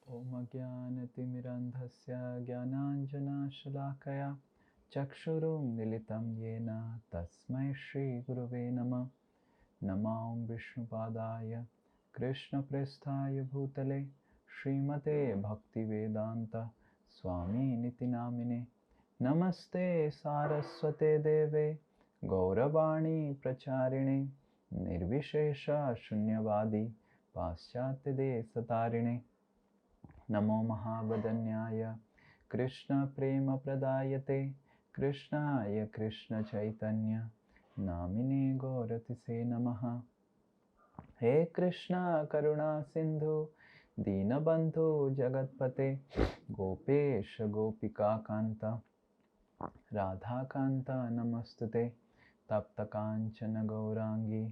Om Ajnanatimirandhasya Jnananjanashalakaya Chakshurum Militam Yena Tasmai Shri Gurave Namah. Namam Vishnupadaya Krishna Presthaya Bhutale Srimate Bhaktivedanta Swami Niti Namine Namaste Saraswate Deve Gauravani Pracharine Nirvishesha Shunyavadi Paschatya Satarine Namo Mahabadanyaya Krishna Prema Pradayate Krishnaya Krishna Chaitanya Namine Gauratise Namaha. He Krishna Karuna Sindhu Dinabandhu Jagatpate Gopesha Gopika Kanta Radha Kanta Namastute Tapta Kanchana Gaurangi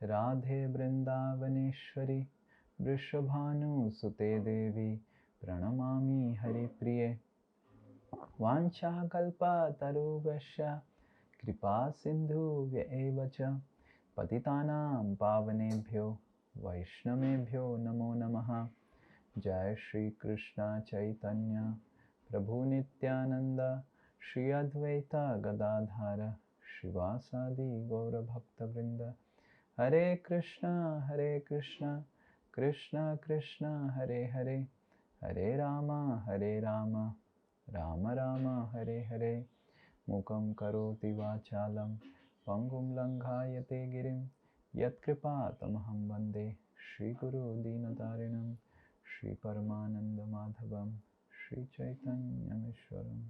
Radhe Brindavaneshwari Vrishabhanu Sute Devi Pranamami Hari Priye Vancha Kalpa Tarubhasya Kripa Sindhu Vyaevacha Patitanam Pavanebhyo Vaishnavebhyo Namo Namaha. Jai Shri Krishna Chaitanya Prabhu Nityananda Shri Advaita Gadadhara Shivasadi Gaura Bhakta Vrinda. Hare Krishna Krishna Krishna Hare Hare Hare Rama Rama Rama Hare Hare. Mukam karoti vachalam Pangum langhayate girim Yat kripa tamaham bande Shri Guru Dinatarinam Shri Paramananda Madhavam Shri Chaitanya Mishwaram.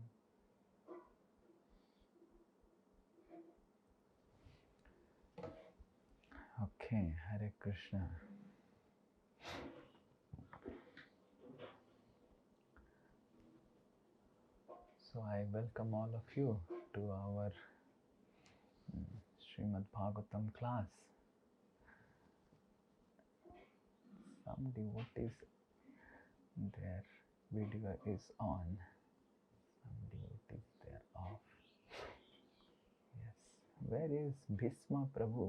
Okay, Hare Krishna. So I welcome all of you to our Srimad Bhagavatam class. Some devotees, their video is on. Some devotees, they are off. Yes. Where is Bhisma Prabhu?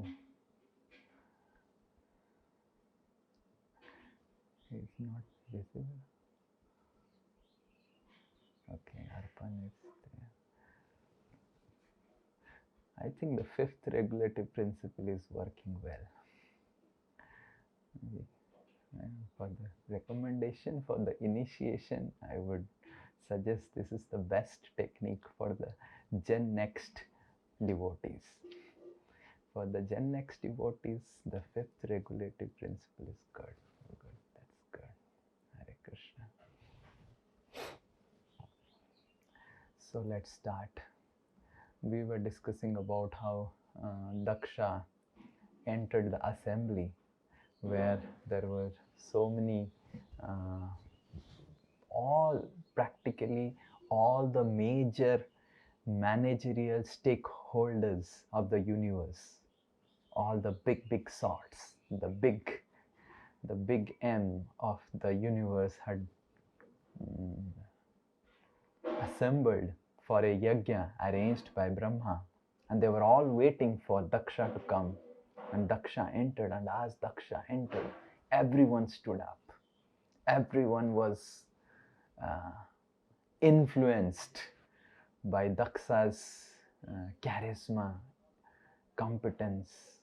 He is not visible. Okay, Arpan is there. I think the fifth regulative principle is working well. For the recommendation for the initiation, I would suggest this is the best technique for the Gen Next devotees. For the Gen Next devotees, the fifth regulative principle is good. Good, that's good. Hare Krishna. So let's start. We were discussing about how Daksha entered the assembly where there were so many, practically all the major managerial stakeholders of the universe, all the big sorts, the big M of the universe had assembled for a yajna arranged by Brahma, and they were all waiting for Daksha to come. And Daksha entered, and as Daksha entered, everyone stood up. Everyone was influenced by Daksha's charisma, competence,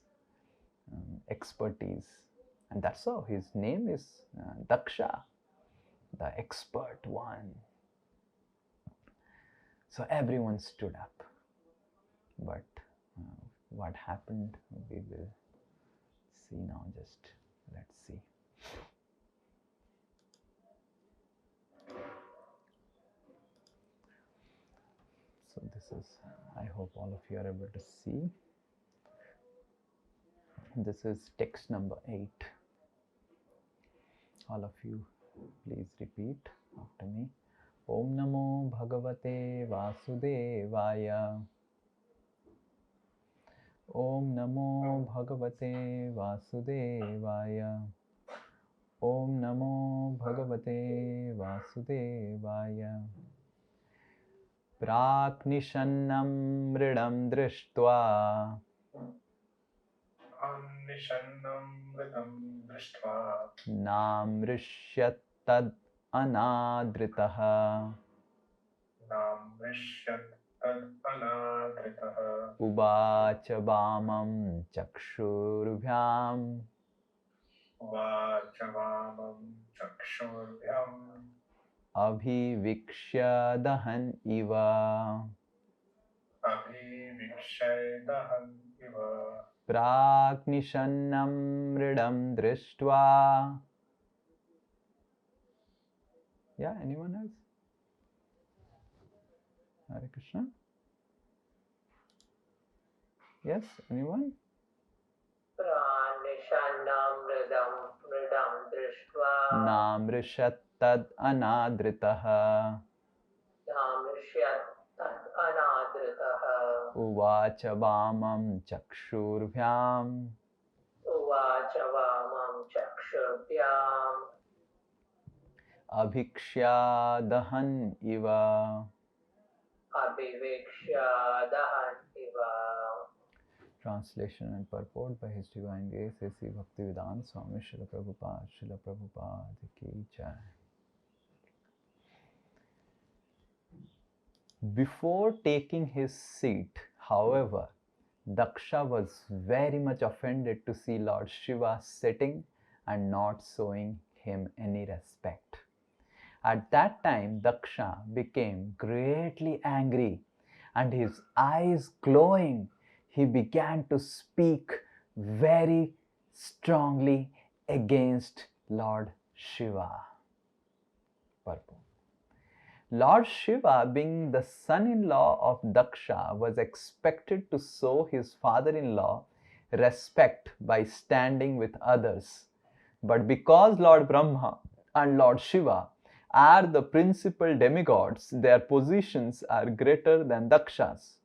expertise. And that's how his name is Daksha, the expert one. So everyone stood up. But what happened, we will see now. Just let's see. So this is, I hope all of you are able to see. This is text number 8. All of you, please repeat after me. Om Namo Bhagavate Vasudevaya. Om Namo Bhagavate Vasudevaya. Om Namo Bhagavate Vasudevaya. Praknishannam mridam drishtva. Namrishyat tad anadritaha. namrishyat tad anadritaha. Uvacha vamam chakshurvyam. Vachavamam chakshurvyam. Abhivikshya dahan iva. Abhivikshaydahan iva. Praknishannam mridam drishtva. Yeah, anyone else? Hare Krishna. Yes, anyone? Pranishannam mridam drishtva Namrishat tad anadritaha. namrishyat tad anadritaha. Uvacha vamam chakshurvyam. Uvacha vamam chakshurvyam. Abhikshya dahan iva. Abhivikshya dahan iva. Translation and purport by His Divine Grace A.C. Bhaktivedanta Swami Srila Prabhupada ki jai. Before taking his seat, however, Daksha was very much offended to see Lord Shiva sitting and not showing him any respect. At that time, Daksha became greatly angry, and his eyes glowing, he began to speak very strongly against Lord Shiva. Purport. Lord Shiva, being the son-in-law of Daksha, was expected to show his father-in-law respect by standing with others. But because Lord Brahma and Lord Shiva are the principal demigods, their positions are greater than Daksha's.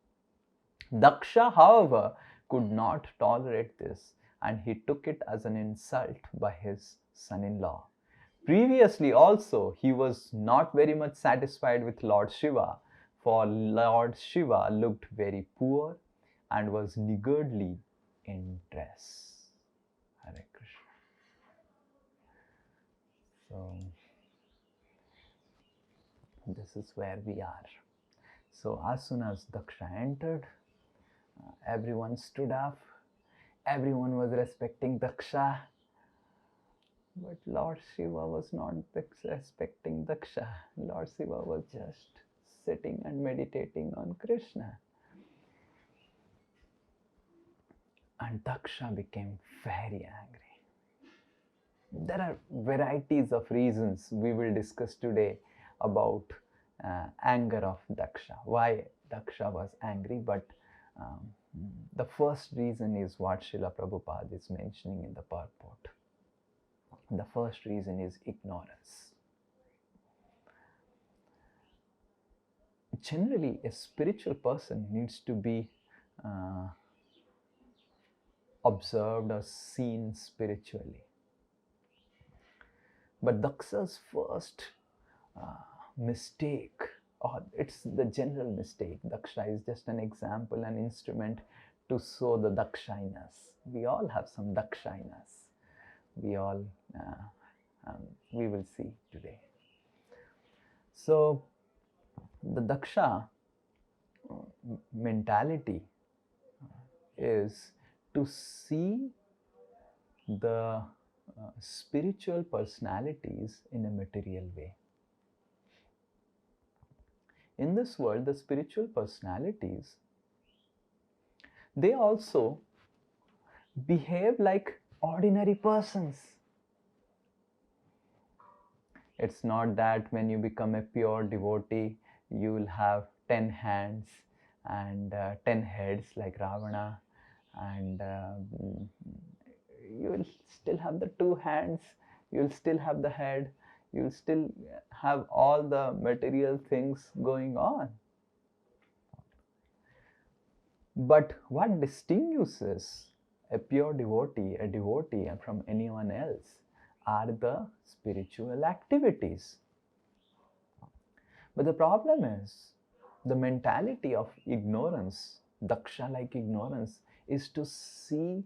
Daksha, however, could not tolerate this, and he took it as an insult by his son-in-law. Previously also, he was not very much satisfied with Lord Shiva, for Lord Shiva looked very poor and was niggardly in dress. Hare Krishna. So, this is where we are. So, as soon as Daksha entered, everyone stood up. Everyone was respecting Daksha. But Lord Shiva was not respecting Daksha. Lord Shiva was just sitting and meditating on Krishna. And Daksha became very angry. There are varieties of reasons we will discuss today about anger of Daksha. Why Daksha was angry, but the first reason is what Srila Prabhupada is mentioning in the purport. The first reason is ignorance. Generally, a spiritual person needs to be observed or seen spiritually. But Daksha's first mistake, or it's the general mistake, Daksha is just an example, an instrument to show the Dakshinas. We all have some Dakshinas. We all, we will see today. So, the Daksha mentality is to see the spiritual personalities in a material way. In this world, the spiritual personalities, they also behave like ordinary persons. It's not that when you become a pure devotee, you will have 10 hands and 10 heads like Ravana, and you will still have the 2 hands, you will still have the head, you will still have all the material things going on. But what distinguishes a pure devotee, a devotee from anyone else, are the spiritual activities. But the problem is, the mentality of ignorance, Daksha-like ignorance, is to see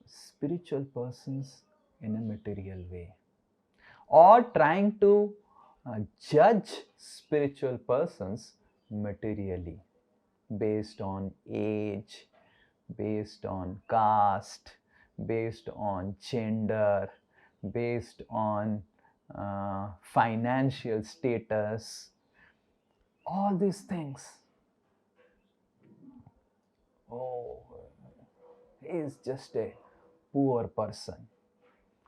spiritual persons in a material way, or trying to judge spiritual persons materially based on age, based on caste, based on gender, based on financial status, all these things. Oh, he is just a poor person.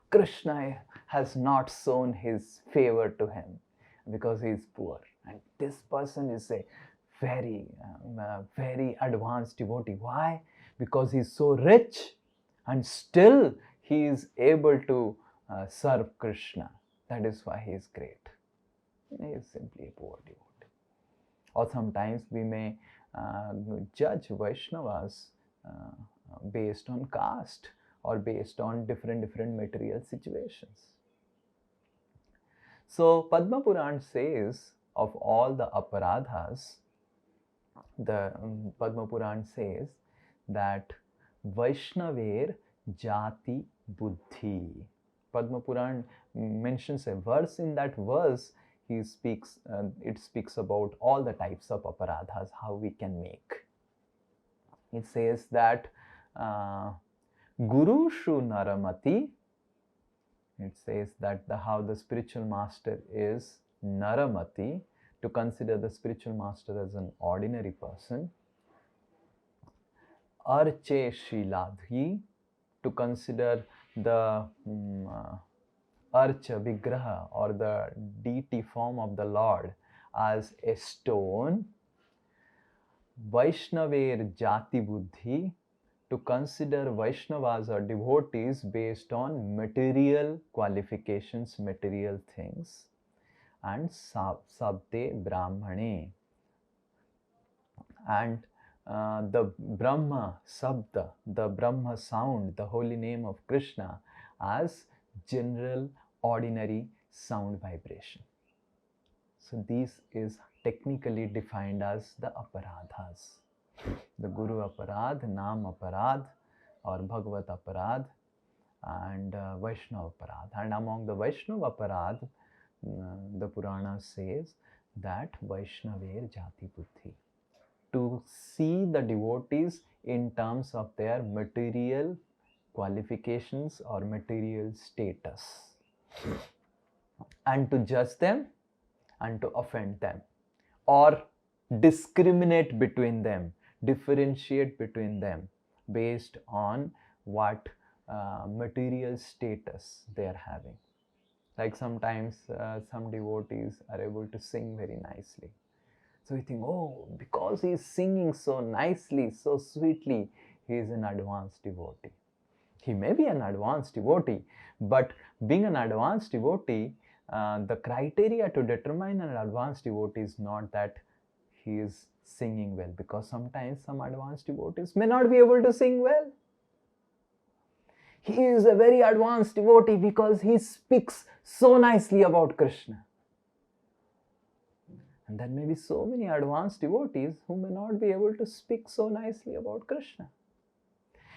Krishna has not shown his favor to him because he is poor. And this person is a very advanced devotee. Why? Because he is so rich and still he is able to serve Krishna. That is why he is great. He is simply a poor devotee. Or sometimes we may judge Vaishnavas based on caste or based on different material situations. So Padma Puran says of all the aparadhas, the Padma Puran says that Vaishnaver Jati Buddhi. Padma Puran mentions a verse. In that verse, it speaks about all the types of aparadhas, how we can make. It says that Guru Shu Naramati. It says that how the spiritual master is Naramati, to consider the spiritual master as an ordinary person. Arche Shiladhi, to consider the Archa Vigraha or the deity form of the Lord as a stone. Vaishnaver Jati Buddhi, to consider Vaishnavas or devotees based on material qualifications, material things. And Sabde Brahmane, and the Brahma Sabda, the Brahma sound, the holy name of Krishna, as general ordinary sound vibration. So this is technically defined as the aparadhas. The Guru Aparadh, Nam Aparadh or Bhagavat Aparadh, and Vaishnava Aparadh. And among the Vaishnava Aparadh, the Purana says that Vaishnaver Jati Buddhi, to see the devotees in terms of their material qualifications or material status, and to judge them and to offend them, or discriminate between them, differentiate between them based on what material status they are having. Like sometimes some devotees are able to sing very nicely. So we think, oh, because he is singing so nicely, so sweetly, he is an advanced devotee. He may be an advanced devotee, but being an advanced devotee, the criteria to determine an advanced devotee is not that he is singing well, because sometimes some advanced devotees may not be able to sing well. He is a very advanced devotee because he speaks so nicely about Krishna. And there may be so many advanced devotees who may not be able to speak so nicely about Krishna.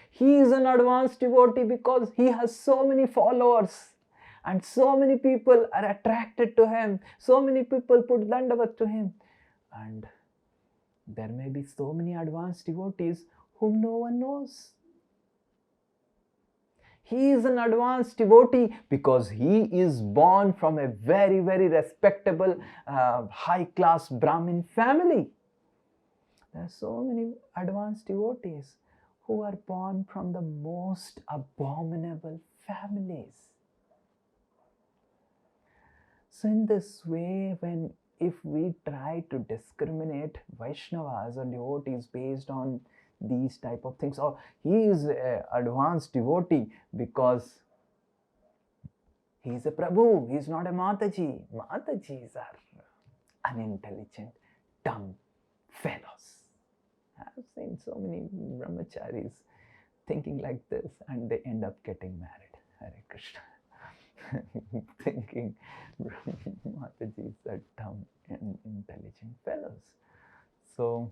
He is an advanced devotee because he has so many followers and so many people are attracted to him. So many people put dandavat to him. And there may be so many advanced devotees whom no one knows. He is an advanced devotee because he is born from a very respectable, high-class Brahmin family. There are so many advanced devotees who are born from the most abominable families. So in this way, if we try to discriminate Vaishnavas or devotees based on these type of things, or he is an advanced devotee because he is a Prabhu, he is not a Mataji. Matajis are unintelligent, dumb fellows. I've seen so many brahmacharis thinking like this and they end up getting married. Hare Krishna. Thinking Matajis are dumb and intelligent fellows. So,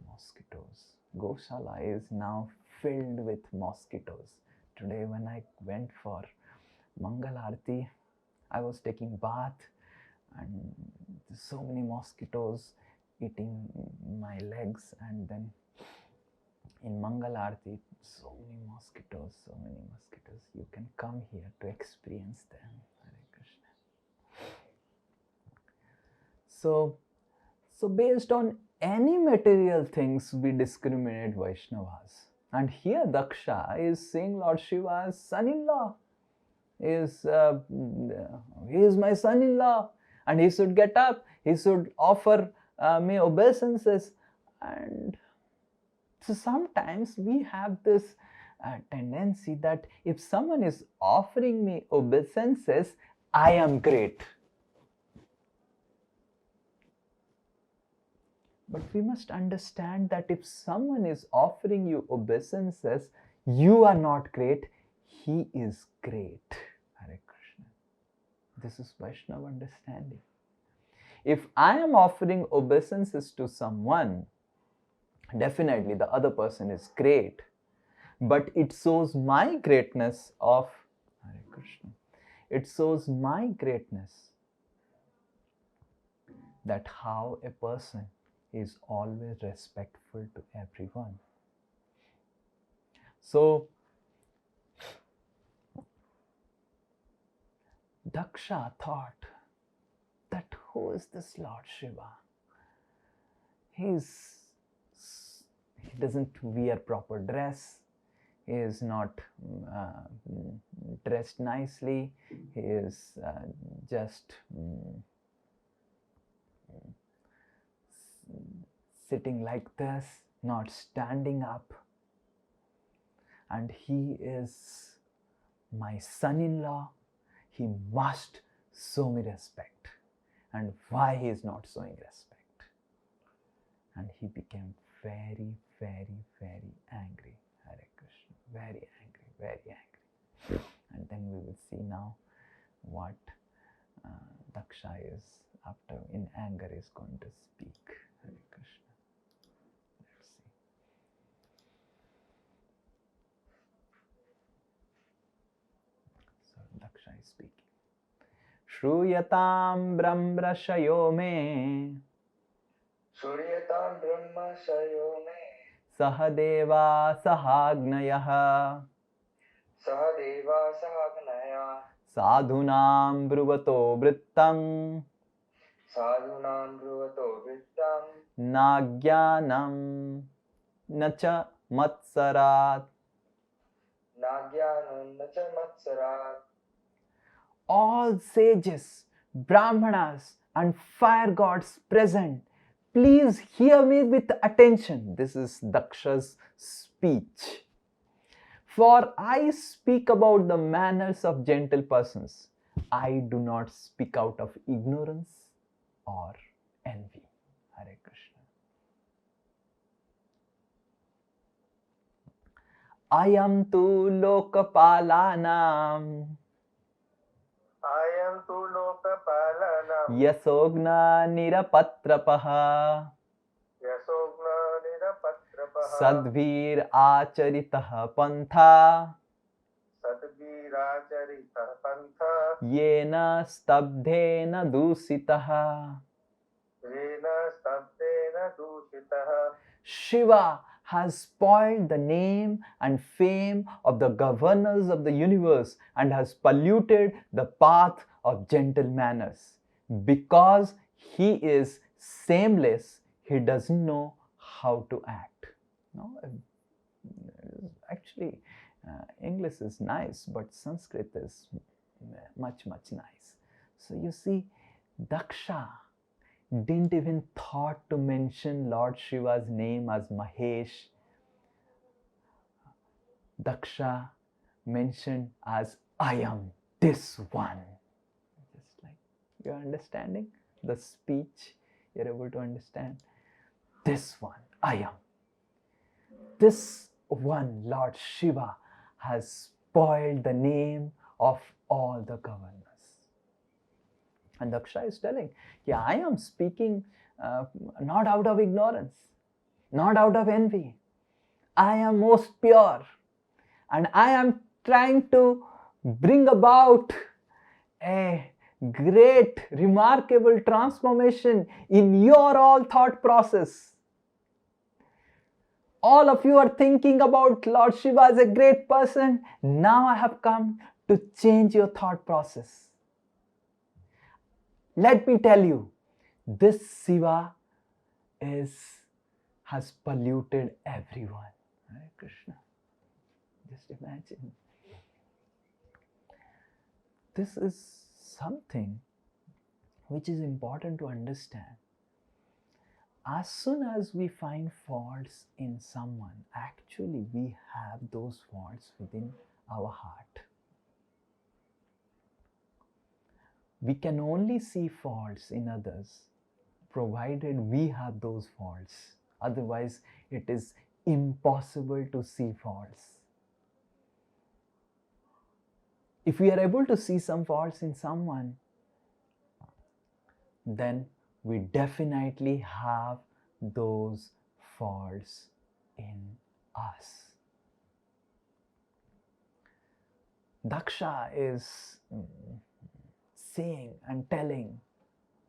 mosquitoes. Goshala is now filled with mosquitoes. Today when I went for Mangal Aarti, I was taking bath and so many mosquitoes eating my legs, and then in Mangal Aarti, so many mosquitoes. You can come here to experience them. Hare Krishna. So based on any material things, we discriminate Vaishnavas. And here Daksha is saying Lord Shiva as son-in-law. He is my son-in-law, and he should get up, he should offer me obeisances. And so sometimes we have this tendency that if someone is offering me obeisances, I am great. But we must understand that if someone is offering you obeisances, you are not great, he is great. Hare Krishna. This is Vaishnava understanding. If I am offering obeisances to someone, definitely the other person is great, but it shows my greatness of Hare Krishna. It shows my greatness, that how a person is always respectful to everyone. So Daksha thought that who is this Lord Shiva? He doesn't wear proper dress. He is not dressed nicely. He is just sitting like this, not standing up. And he is my son-in-law. He must show me respect. And why he is not showing respect? And he became very, very, very angry. Hare Krishna. Very angry, very angry. And then we will see now what Daksha is after in anger is going to speak. Hare Krishna. Let's see. So Daksha is speaking. Shruyatam brahmrashayo me Suryatam Brahma Sayome Sahadeva Sahagnayah Sahadeva Sahagnaya Sadhunam Bruvato Vrittam Sadhunam Bruvato Vittam Nagyanam Nacha Matsarat. Nagyanam Nacha Matsarat. All sages, brahmanas, and fire gods present, please hear me with attention. This is Daksha's speech. For I speak about the manners of gentle persons. I do not speak out of ignorance or envy. Hare Krishna. Ayam tu lokapalanam I am tu lokapalanam Yasogna nirapatrapaha yasogna nirapatrapaha Sadvir acharitah pantha sadviracharita pantha Yena stabdhena dusitaha. rena stabdena dushitaha. Shiva has spoiled the name and fame of the governors of the universe and has polluted the path of gentle manners. Because he is shameless, he doesn't know how to act. No, actually, English is nice, but Sanskrit is much, much nice. So you see, Daksha didn't even thought to mention Lord Shiva's name as Mahesh. Daksha mentioned as I am this one. Just like you're understanding the speech, you're able to understand this one, I am. This one, Lord Shiva, has spoiled the name of all the governors. And Daksha is telling, yeah, I am speaking not out of ignorance, not out of envy. I am most pure. And I am trying to bring about a great, remarkable transformation in your all thought process. All of you are thinking about Lord Shiva as a great person. Now I have come to change your thought process. Let me tell you, this Shiva has polluted everyone. Hare Krishna. Just imagine. This is something which is important to understand. As soon as we find faults in someone, actually we have those faults within our heart. We can only see faults in others provided we have those faults. Otherwise, it is impossible to see faults. If we are able to see some faults in someone, then we definitely have those faults in us. Daksha is saying and telling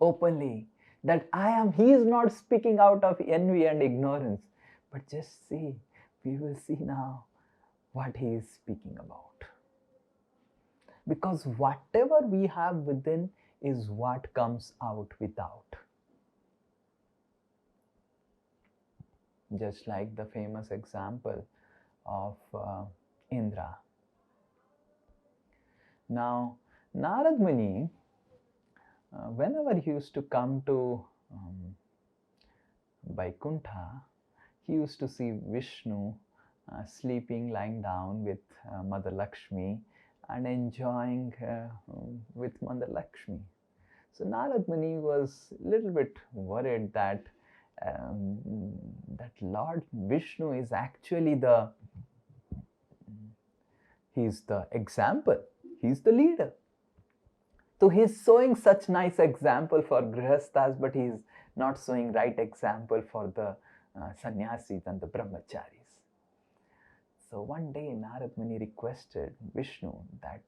openly that he is not speaking out of envy and ignorance, but just see, we will see now what he is speaking about. Because whatever we have within is what comes out without. Just like the famous example of Indra. Now, Narad Muni, whenever he used to come to Vaikuntha, he used to see Vishnu sleeping, lying down with Mother Lakshmi and enjoying with Mother Lakshmi. So Narad Muni was a little bit worried that Lord Vishnu is actually he's the example, he's the leader. So he's showing such nice example for Grihasthas, but he's not showing right example for the sannyasis and the brahmacharis. So one day Narad Muni requested Vishnu that,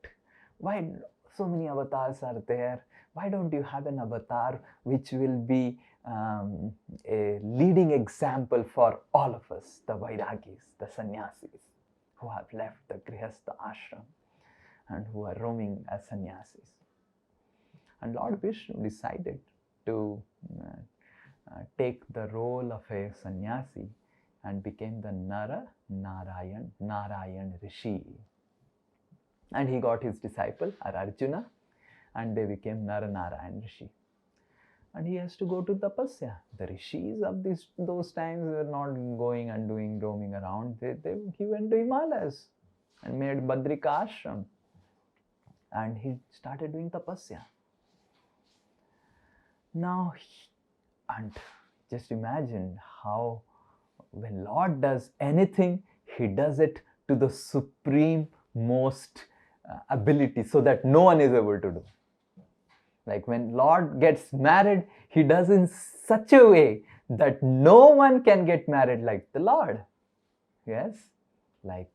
why so many avatars are there? Why don't you have an avatar which will be a leading example for all of us, the Vairagis, the sannyasis, who have left the Grihastha ashram and who are roaming as sannyasis. And Lord Vishnu decided to take the role of a sannyasi and became the Narayan Rishi. And he got his disciple Arjuna, and they became Narayan Rishi. And he has to go to tapasya. The rishis of those times were not going and roaming around. He went to Himalayas and made Badrika ashram. And he started doing tapasya. Now, and just imagine how when Lord does anything, he does it to the supreme most ability so that no one is able to do. Like when Lord gets married, he does in such a way that no one can get married like the Lord. Yes, like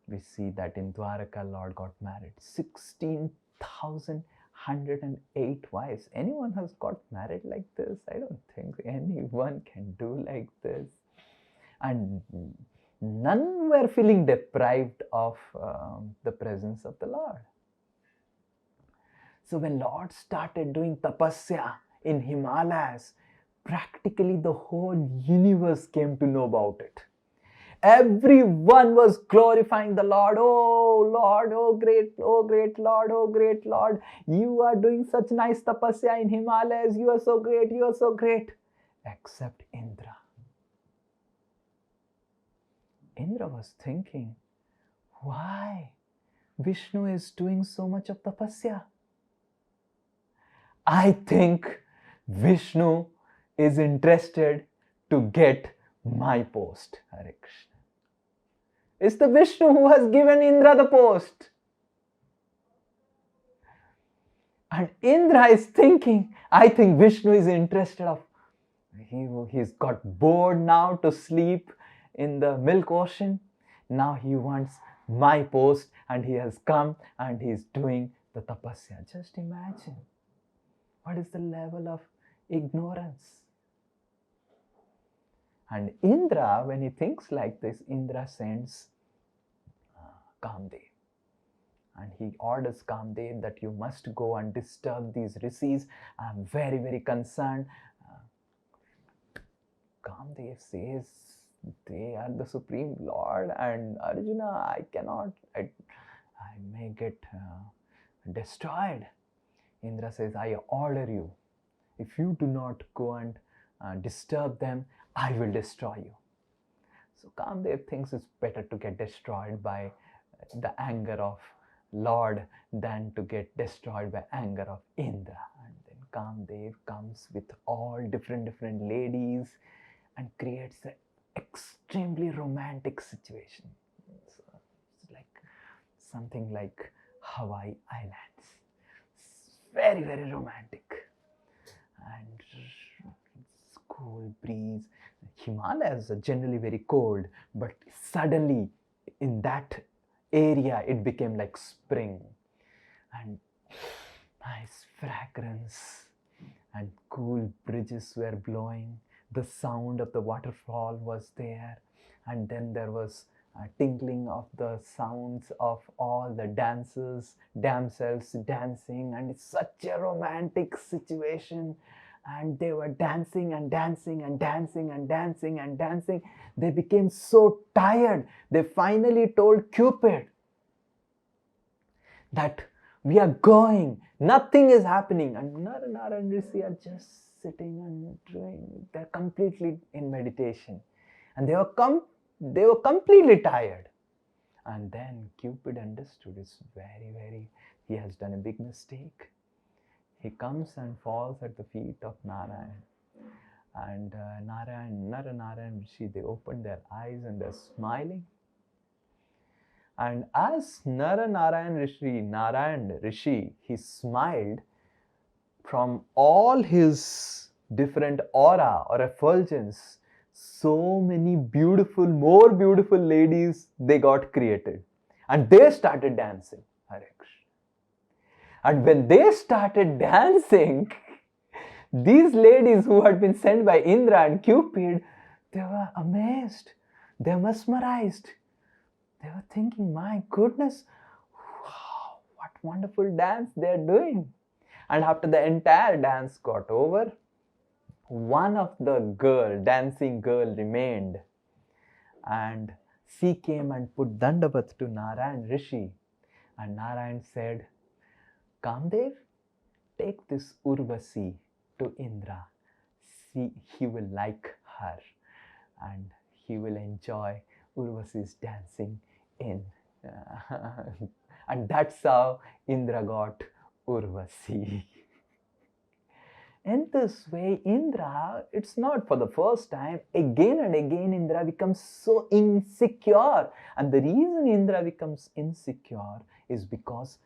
we see that in Dwaraka, Lord got married. 16,108 wives. Anyone has got married like this? I don't think anyone can do like this. And none were feeling deprived of the presence of the Lord. So when Lord started doing tapasya in Himalayas, practically the whole universe came to know about it. Everyone was glorifying the Lord. Oh Lord, oh great Lord, oh great Lord. You are doing such nice tapasya in Himalayas. You are so great, you are so great. Except Indra. Indra was thinking, why Vishnu is doing so much of tapasya? I think Vishnu is interested to get my post. Hare Krishna. It's the Vishnu who has given Indra the post. And Indra is thinking, I think Vishnu is interested of, he's got bored now to sleep in the milk ocean. Now he wants my post, and he has come and he is doing the tapasya. Just imagine what is the level of ignorance. And Indra, when he thinks like this, Indra sends Kamdev. And he orders Kamdev that you must go and disturb these rishis. I'm very, very concerned. Kamdev says, they are the Supreme Lord, and Arjuna, I cannot, I may get destroyed. Indra says, I order you, if you do not go and disturb them, I will destroy you. So Kamdev thinks it's better to get destroyed by the anger of Lord than to get destroyed by anger of Indra. And then Kamdev comes with all different ladies and creates an extremely romantic situation. It's like something like Hawaii Islands. It's very, very romantic. And it's cool breeze. Himalayas are generally very cold, but suddenly in that area it became like spring. And nice fragrance and cool breezes were blowing. The sound of the waterfall was there, and then there was a tinkling of the sounds of all the dancers, damsels dancing, and it's such a romantic situation. And they were dancing and dancing and dancing and dancing and dancing. They became so tired. They finally told Cupid that we are going, nothing is happening. And Nara and Rishi are just sitting and doing, they're completely in meditation. And they were completely tired. And then Cupid understood it's he has done a big mistake. He comes and falls at the feet of Narayan. And Nara and Rishi, they opened their eyes and they're smiling. And as Narayan Rishi, he smiled, from all his different aura or effulgence, so many more beautiful ladies, they got created. And they started dancing. Hare Krishna. And when they started dancing, these ladies who had been sent by Indra and Cupid, they were amazed. They were mesmerized. They were thinking, my goodness, wow, what wonderful dance they are doing. And after the entire dance got over, one of the dancing girl remained. And she came and put Dandavat to Narayan Rishi. And Narayan said, Kamdev, take this Urvasi to Indra. He will like her and he will enjoy Urvasi's dancing in. And that's how Indra got Urvasi. In this way, Indra, it's not for the first time, again and again Indra becomes so insecure. And the reason Indra becomes insecure is because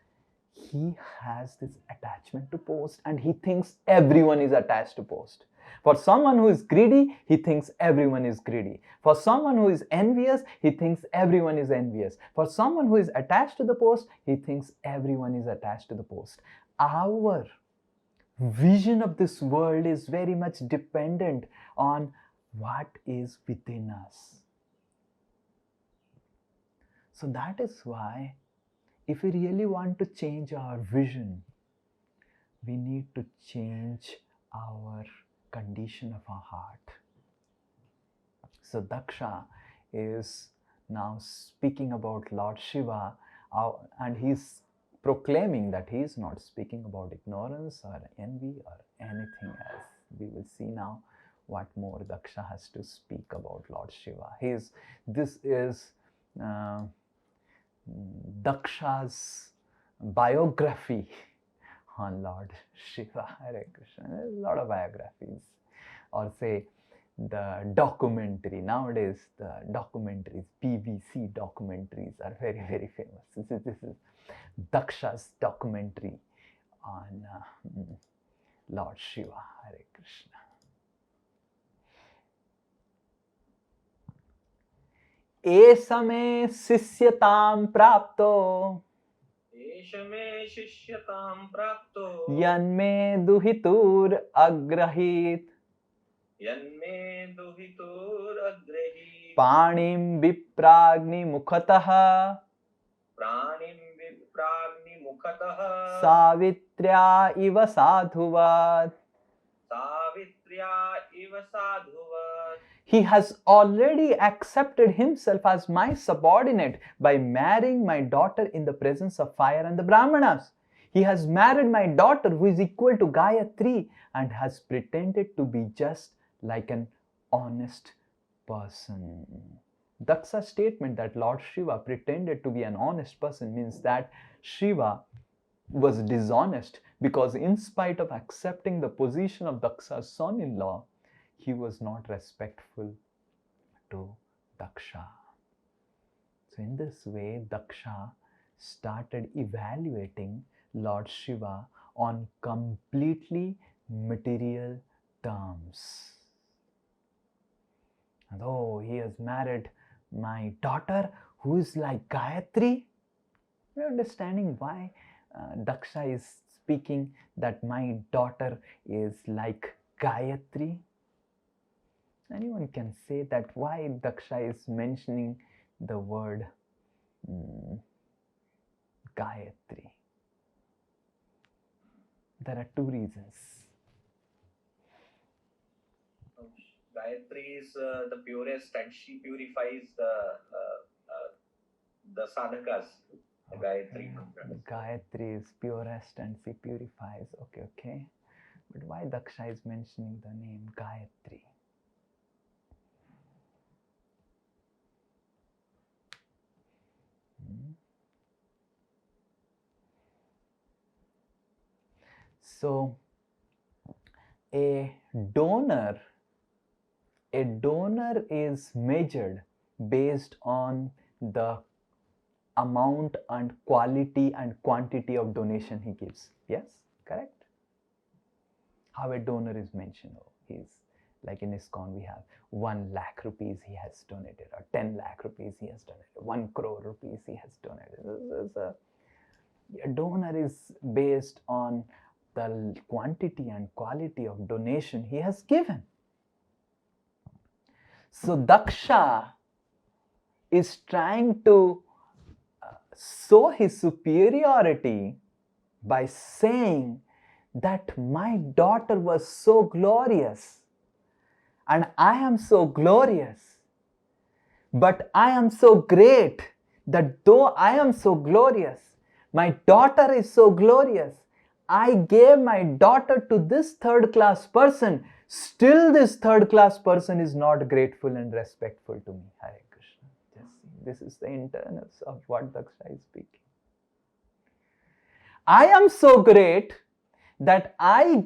he has this attachment to post and he thinks everyone is attached to post. For someone who is greedy, he thinks everyone is greedy. For someone who is envious, he thinks everyone is envious. For someone who is attached to the post, he thinks everyone is attached to the post. Our vision of this world is very much dependent on what is within us. So that is why, if we really want to change our vision, we need to change our condition of our heart. So Daksha is now speaking about Lord Shiva, and he's proclaiming that he is not speaking about ignorance or envy or anything else. We will see now what more Daksha has to speak about Lord Shiva. This is Daksha's biography on Lord Shiva. Hare Krishna. There's a lot of biographies, or say the documentary. Nowadays, the documentaries, BBC documentaries are very, very famous. This is Daksha's documentary on Lord Shiva. Hare Krishna. Esame sisyatam prapto एष मे शिष्यतां प्राप्तो yanme duhitur agrahit यन्मे दुहितोरग्रही panim vipragni mukhatah प्राणिं विप्राग्निमुखतः savitrya iva sadhuvat. सावित्र्या इव साधुवत्. He has already accepted himself as my subordinate by marrying my daughter in the presence of fire and the Brahmanas. He has married my daughter who is equal to Gayatri and has pretended to be just like an honest person. Daksha's statement that Lord Shiva pretended to be an honest person means that Shiva was dishonest because in spite of accepting the position of Daksha's son-in-law, he was not respectful to Daksha. So in this way, Daksha started evaluating Lord Shiva on completely material terms. And oh, he has married my daughter who is like Gayatri. We're understanding why Daksha is speaking that my daughter is like Gayatri. Anyone can say that why Daksha is mentioning the word Gayatri. There are two reasons. Gayatri is the purest, and she purifies the sadhakas. The Gayatri mantra. Gayatri is purest and she purifies. Okay. But why Daksha is mentioning the name Gayatri? So, a donor is measured based on the amount and quality and quantity of donation he gives. Yes, correct? How a donor is mentioned. He's like in ISKCON we have 1 lakh rupees he has donated, or 10 lakh rupees he has donated, 1 crore rupees he has donated. A donor is based on the quantity and quality of donation he has given. So Daksha is trying to show his superiority by saying that my daughter was so glorious and I am so glorious, but I am so great that though I am so glorious, my daughter is so glorious, I gave my daughter to this third-class person, still this third-class person is not grateful and respectful to me. Hare Krishna. Just see, this is the internals of what Daksha is speaking. I am so great that I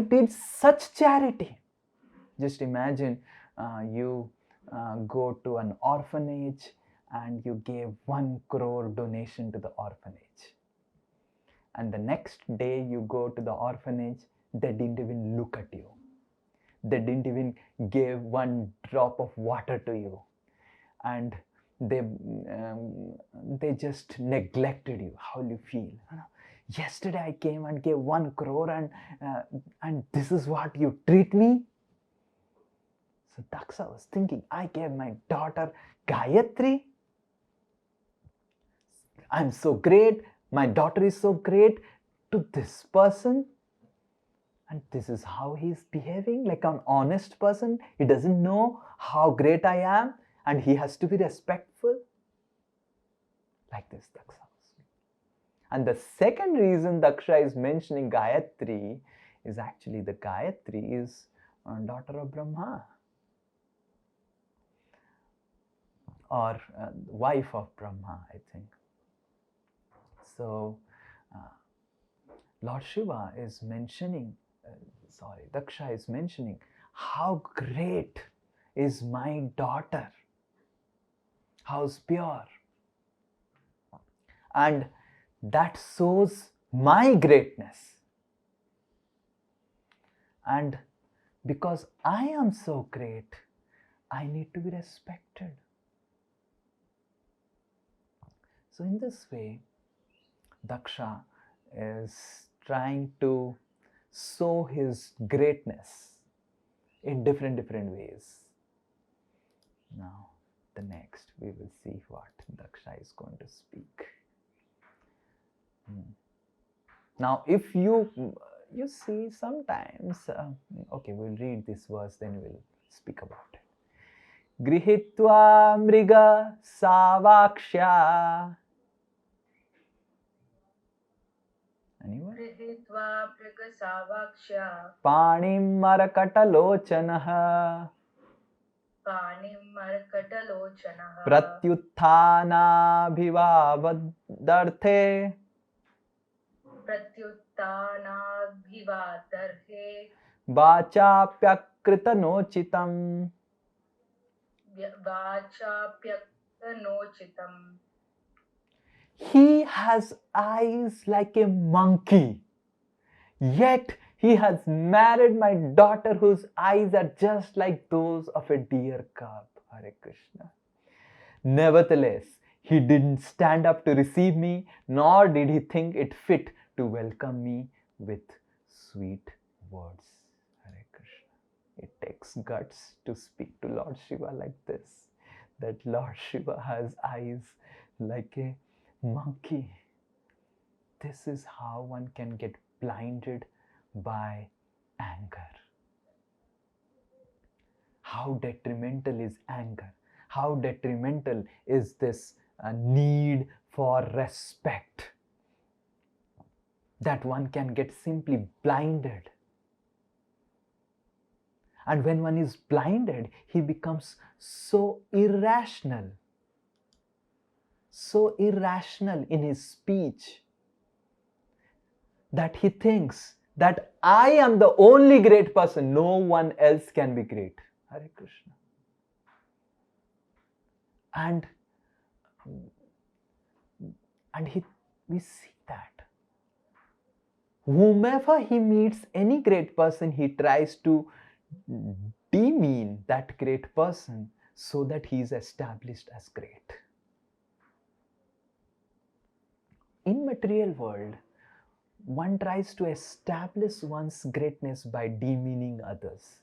did such charity. Just imagine you go to an orphanage and you gave 1 crore donation to the orphanage. And the next day you go to the orphanage, they didn't even look at you. They didn't even give 1 drop of water to you. And they just neglected you. How will you feel? Yesterday I came and gave 1 crore and this is what you treat me? So Daksha was thinking, I gave my daughter Gayatri. I'm so great. My daughter is so great to this person. And this is how he's behaving, like an honest person. He doesn't know how great I am and he has to be respectful. Like this Daksha. And the second reason Daksha is mentioning Gayatri is actually the Gayatri is daughter of Brahma, or wife of Brahma, I think. So Lord Shiva is mentioning, Daksha is mentioning how great is my daughter, how pure. And that shows my greatness. And because I am so great, I need to be respected. So in this way, Daksha is trying to show his greatness in different ways. Now, the next we will see what Daksha is going to speak. Now, if you see sometimes, okay, we'll read this verse, then we'll speak about it. Grihitva mriga savaksha. Anyone? Grihitva mrigasavaksya Panim marakatalochanaha. panim markatalochanaha Pratyutthana pratyuttanabhivadarhe Vachapyakrita vachapyakanochitam. He has eyes like a monkey, yet he has married my daughter whose eyes are just like those of a deer cub. Hare Krishna. Nevertheless, he didn't stand up to receive me, nor did he think it fit to welcome me with sweet words. Hare Krishna. It takes guts to speak to Lord Shiva like this, that Lord Shiva has eyes like a monkey. This is how one can get blinded by anger. How detrimental is anger? How detrimental is this need for respect, that one can get simply blinded. And when one is blinded, he becomes so irrational in his speech, that he thinks that I am the only great person, no one else can be great. Hare Krishna. And we see that whomever he meets, any great person, he tries to demean that great person so that he is established as great. In material world, one tries to establish one's greatness by demeaning others.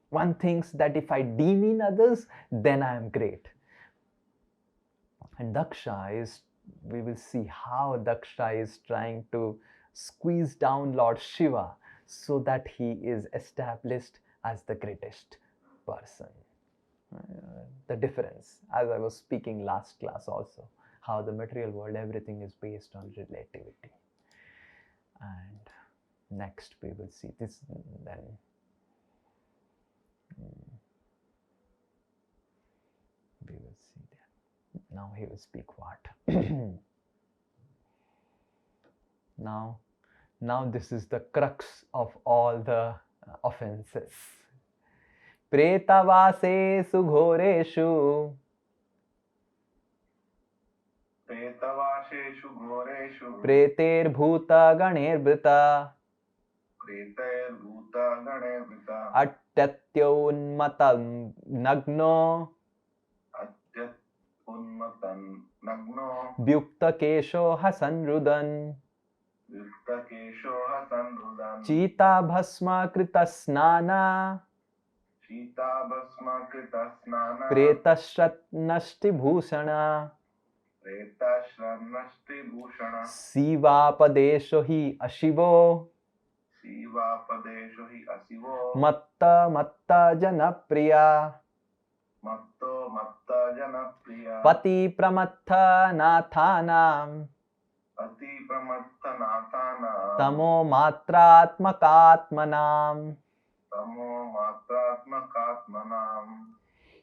One thinks that if I demean others, then I am great. And Daksha is, we will see how Daksha is trying to squeeze down Lord Shiva so that he is established as the greatest person. The difference, as I was speaking last class also, how the material world, everything is based on relativity. And next we will see this, then we will see that. Now he will speak what? Now this is the crux of all the offenses. Pretavasesu ghoreshu Pretavasheshu ghoreshu Preter bhuta ganerbhrita Preterbhuta ganerbhita Attatyo unmatam nagno Atyat unmatan nagno Vyukta kesho hasanrudan Yukta kesho hasanrudan Chita bhasma krita snana Shita bhasma krita snana Pretashrat nashti bhushana Preta shranashti bhushana Sivapadesho hi ashivo Siva padesho hi asivo Matta janapriya Matto matta janapriya Pati pramattha nathanam Ati pramatta nathana Tamo matratmakatmanam. Tamo matratmakatmanam.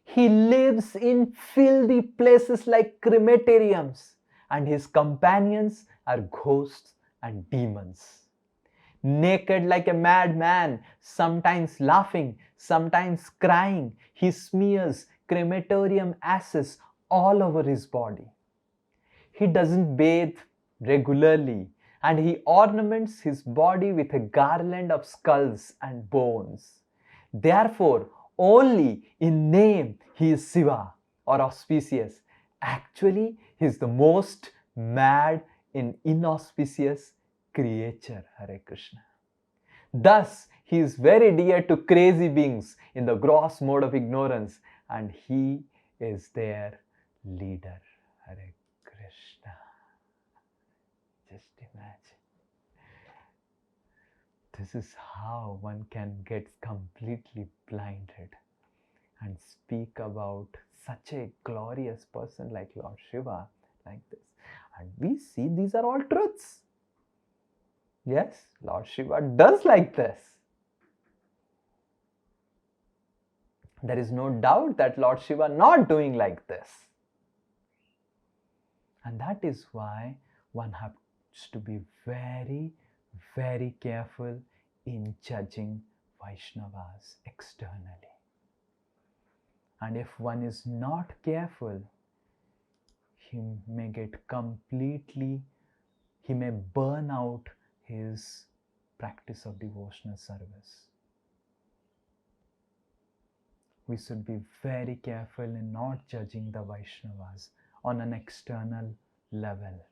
He lives in filthy places like crematoriums, and his companions are ghosts and demons. Naked like a madman, sometimes laughing, sometimes crying, he smears crematorium ashes all over his body. He doesn't bathe regularly, and he ornaments his body with a garland of skulls and bones. Therefore, Only in name he is Shiva or auspicious. Actually, he is the most mad and inauspicious creature. Hare Krishna. Thus, he is very dear to crazy beings in the gross mode of ignorance, and he is their leader. Hare Krishna. Just imagine. This is how one can get completely blinded and speak about such a glorious person like Lord Shiva like this. And we see these are all truths. Yes, Lord Shiva does like this. There is no doubt that Lord Shiva not doing like this. And that is why one has to be very, very careful in judging Vaishnavas externally. And if one is not careful, he may burn out his practice of devotional service. We should be very careful in not judging the Vaishnavas on an external level.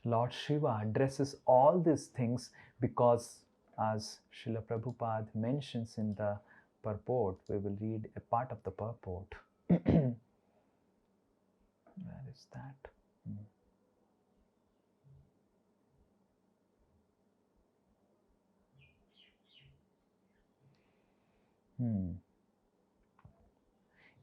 Lord Shiva addresses all these things because, as Srila Prabhupada mentions in the purport, we will read a part of the purport. Where is that?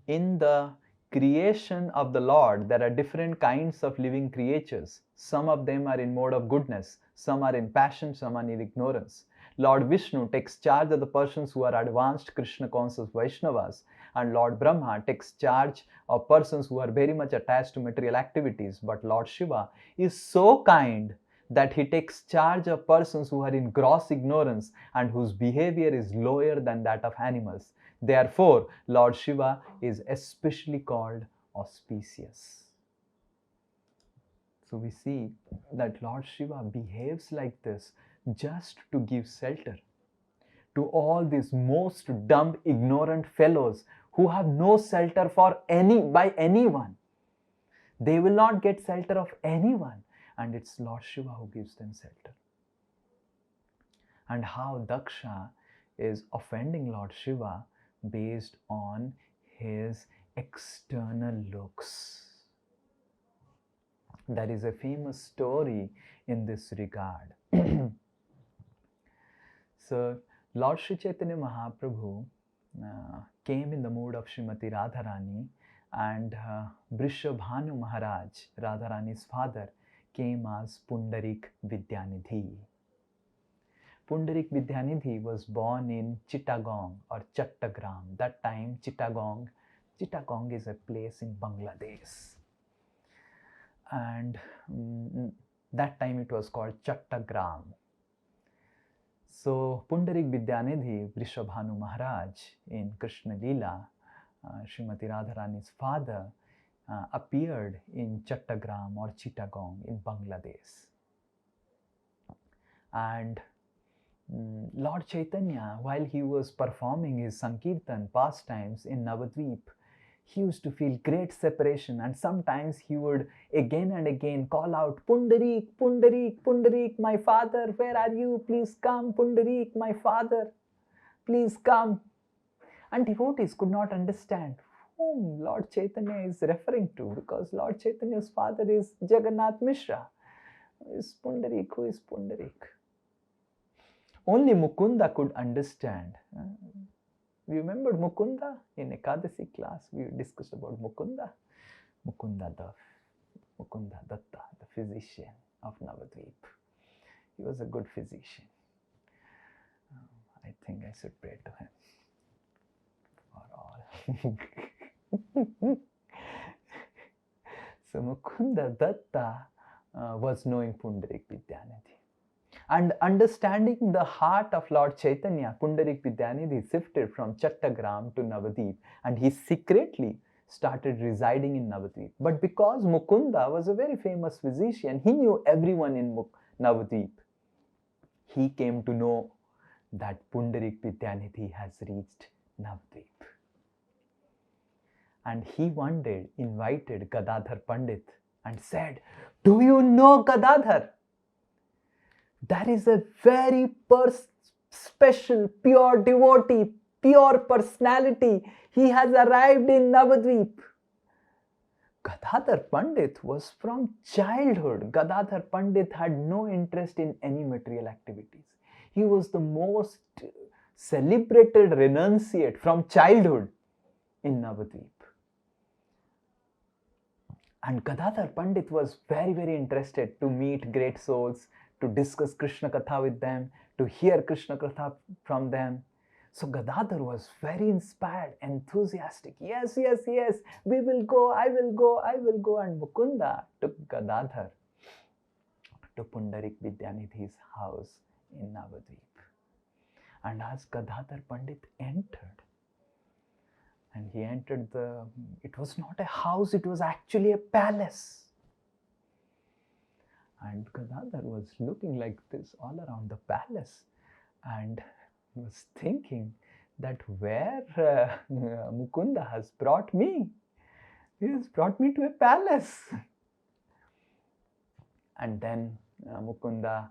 In the creation of the Lord, there are different kinds of living creatures. Some of them are in mode of goodness, some are in passion, some are in ignorance. Lord Vishnu takes charge of the persons who are advanced Krishna conscious Vaishnavas, and Lord Brahma takes charge of persons who are very much attached to material activities. But Lord Shiva is so kind that he takes charge of persons who are in gross ignorance and whose behavior is lower than that of animals. Therefore, Lord Shiva is especially called auspicious. So we see that Lord Shiva behaves like this just to give shelter to all these most dumb, ignorant fellows who have no shelter by anyone. They will not get shelter of anyone, and it's Lord Shiva who gives them shelter. And how Daksha is offending Lord Shiva based on his external looks. There is a famous story in this regard. So, Lord Sri Chaitanya Mahaprabhu came in the mood of Srimati Radharani, and Vrishabhanu Maharaj, Radharani's father, came as Pundarik Vidyanidhi. Pundarik Vidyanidhi was born in Chittagong or Chattagram. That time, Chittagong is a place in Bangladesh. And that time it was called Chattagram. So Pundarik Vidyanidhi, Vrishabhanu Maharaj in Krishna Leela, Srimati Radharani's father, appeared in Chattagram or Chittagong in Bangladesh. And Lord Chaitanya, while he was performing his Sankirtan pastimes in Navadvip, he used to feel great separation, and sometimes he would again and again call out, Pundarik, Pundarik, Pundarik, my father, where are you? Please come, Pundarik, my father, please come. And devotees could not understand whom Lord Chaitanya is referring to, because Lord Chaitanya's father is Jagannath Mishra. Who is Pundarik? Who is Pundarik? Only Mukunda could understand. You remember Mukunda? In Ekadasi class, we discussed about Mukunda. Mukunda Datta, the physician of Navadvip. He was a good physician. I think I should pray to him for all. So Mukunda Datta was knowing Pundarik Vidyanidhi. And understanding the heart of Lord Chaitanya, Pundarik Vidyanidhi shifted from Chattagram to Navadvip, and he secretly started residing in Navadvip. But because Mukunda was a very famous physician, he knew everyone in Navadvip. He came to know that Pundarik Vidyanidhi has reached Navadvip. And he one day invited Gadadhar Pandit and said, "Do you know Gadadhar? There is a very special, pure devotee, pure personality. He has arrived in Navadvip." Gadadhar Pandit was from childhood. Gadadhar Pandit had no interest in any material activities. He was the most celebrated renunciate from childhood in Navadvip. And Gadadhar Pandit was very, very interested to meet great souls, to discuss Krishna Katha with them, to hear Krishna Katha from them. So Gadadhar was very inspired, enthusiastic. Yes, yes, yes, we will go, I will go, I will go. And Mukunda took Gadadhar to Pundarik Vidyanidhi's house in Navadvip. And as Gadadhar Pandit entered, and he entered it was not a house, it was actually a palace. And Gadadhar was looking like this all around the palace and was thinking that where Mukunda has brought me. He has brought me to a palace. And then Mukunda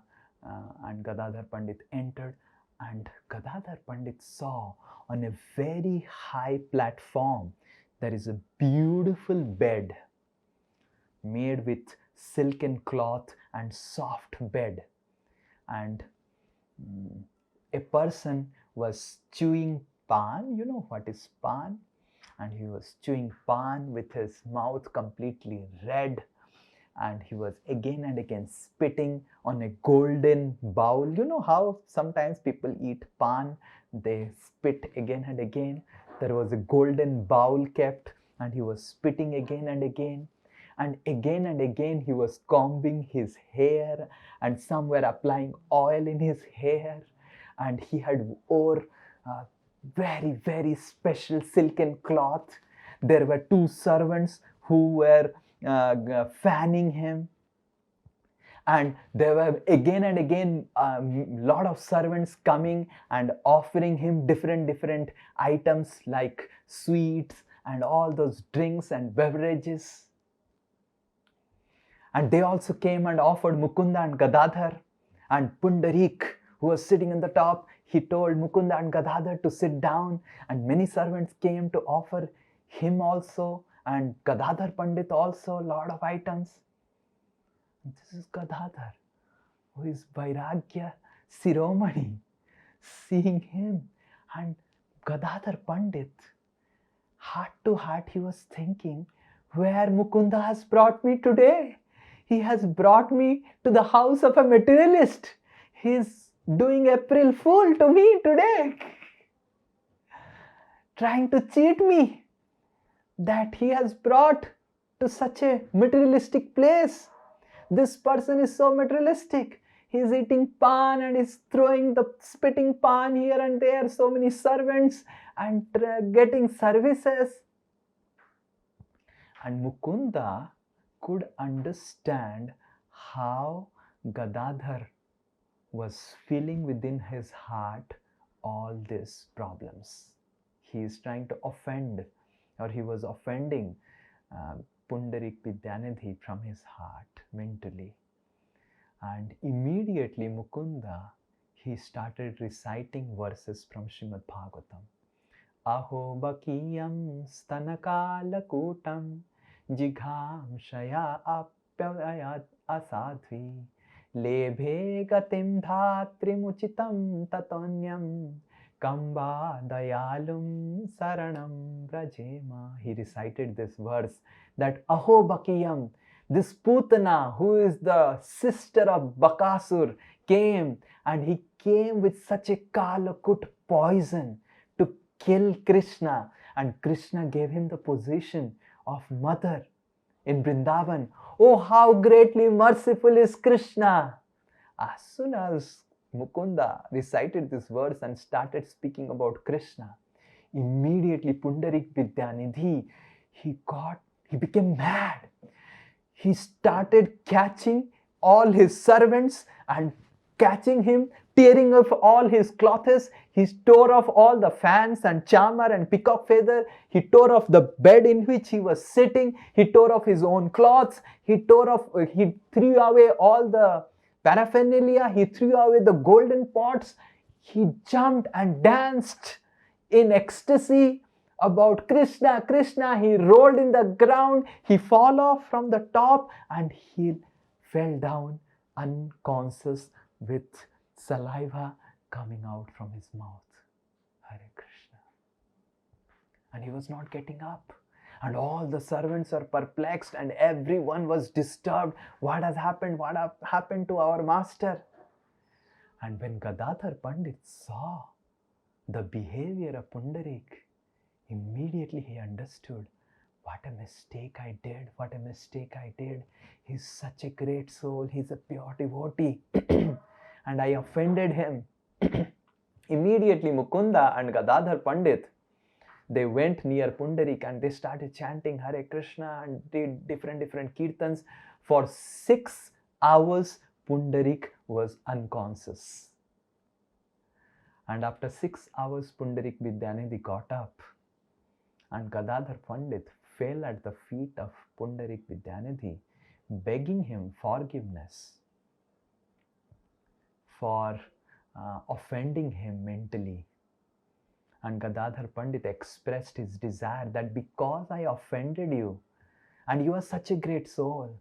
and Gadadhar Pandit entered, and Gadadhar Pandit saw on a very high platform there is a beautiful bed made with silken cloth and soft bed, and a person was chewing pan. You know what is pan? And he was chewing pan with his mouth completely red, and he was again and again spitting on a golden bowl. You know how sometimes people eat pan, they spit again and again. There was a golden bowl kept, and he was spitting again and again. And again he was combing his hair, and some were applying oil in his hair, and he had wore very, very special silken cloth. There were two servants who were fanning him, and there were again and again lot of servants coming and offering him different items like sweets and all those drinks and beverages. And they also came and offered Mukunda and Gadadhar. And Pundarik, who was sitting on the top, he told Mukunda and Gadadhar to sit down, and many servants came to offer him also, and Gadadhar Pandit also, a lot of items. And this is Gadadhar, who is Vairagya Siromani, seeing him. And Gadadhar Pandit, heart to heart, he was thinking, where Mukunda has brought me today. He has brought me to the house of a materialist. He is doing April Fool to me today, trying to cheat me, that he has brought to such a materialistic place. This person is so materialistic. He is eating pan and is throwing the spitting pan here and there, so many servants, and getting services. And Mukunda could understand how Gadadhar was feeling within his heart all these problems. He is trying to offend, or he was offending Pundarik Vidyanidhi from his heart mentally. And immediately Mukunda, he started reciting verses from Srimad Bhagavatam. Aho bakiyam stanakala kutam jigham shaya apyayat asadvi lebhe gatim dhatrimuchitam tatonyam kamba dayalum saranam brajema. He recited this verse that Aho bakiyam, this Putana, who is the sister of Bakasur, came, and he came with such a kalakut poison to kill Krishna, and Krishna gave him the position of mother in Vrindavan. Oh, how greatly merciful is Krishna! As soon as Mukunda recited this verse and started speaking about Krishna, immediately Pundarik Vidyanidhi, he became mad. He started catching all his servants and catching him, tearing off all his clothes. He tore off all the fans and charmer and peacock feather. He tore off the bed in which he was sitting. He tore off his own clothes. He threw away all the paraphernalia. He threw away the golden pots. He jumped and danced in ecstasy about Krishna, Krishna. He rolled in the ground. He fell off from the top and he fell down unconscious with saliva coming out from his mouth. Hare Krishna. And he was not getting up. And all the servants are perplexed and everyone was disturbed. What has happened? What has happened to our master? And when Gadadhar Pandit saw the behavior of Pundarik, immediately he understood, what a mistake I did, what a mistake I did. He's such a great soul, he's a pure devotee. And I offended him. Immediately Mukunda and Gadadhar Pandit, they went near Pundarik and they started chanting Hare Krishna and did different kirtans. For 6 hours, Pundarik was unconscious. And after 6 hours, Pundarik Vidyanidhi got up and Gadadhar Pandit fell at the feet of Pundarik Vidyanidhi, begging him forgiveness for offending him mentally. And Gadadhar Pandit expressed his desire that because I offended you, and you are such a great soul,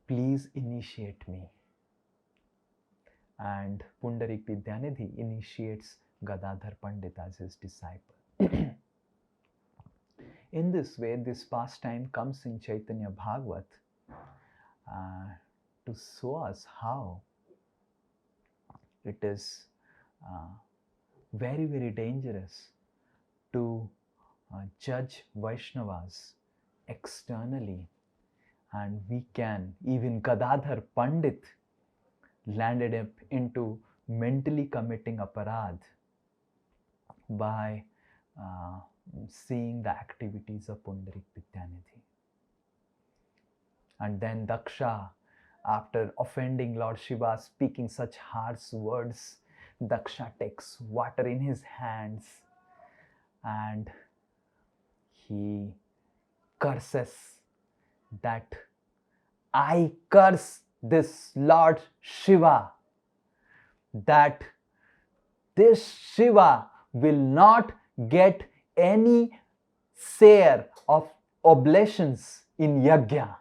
please initiate me. And Pundarik Vidyanidhi initiates Gadadhar Pandit as his disciple. In this way, this pastime comes in Chaitanya Bhagavat to show us how it is very, very dangerous to judge Vaishnavas externally. And we can, even Gadadhar Pandit landed up into mentally committing aparadh by seeing the activities of Pundarik Vidyanidhi. And then Daksha, after offending Lord Shiva, speaking such harsh words, Daksha takes water in his hands and he curses that I curse this Lord Shiva, that this Shiva will not get any share of oblations in yajna.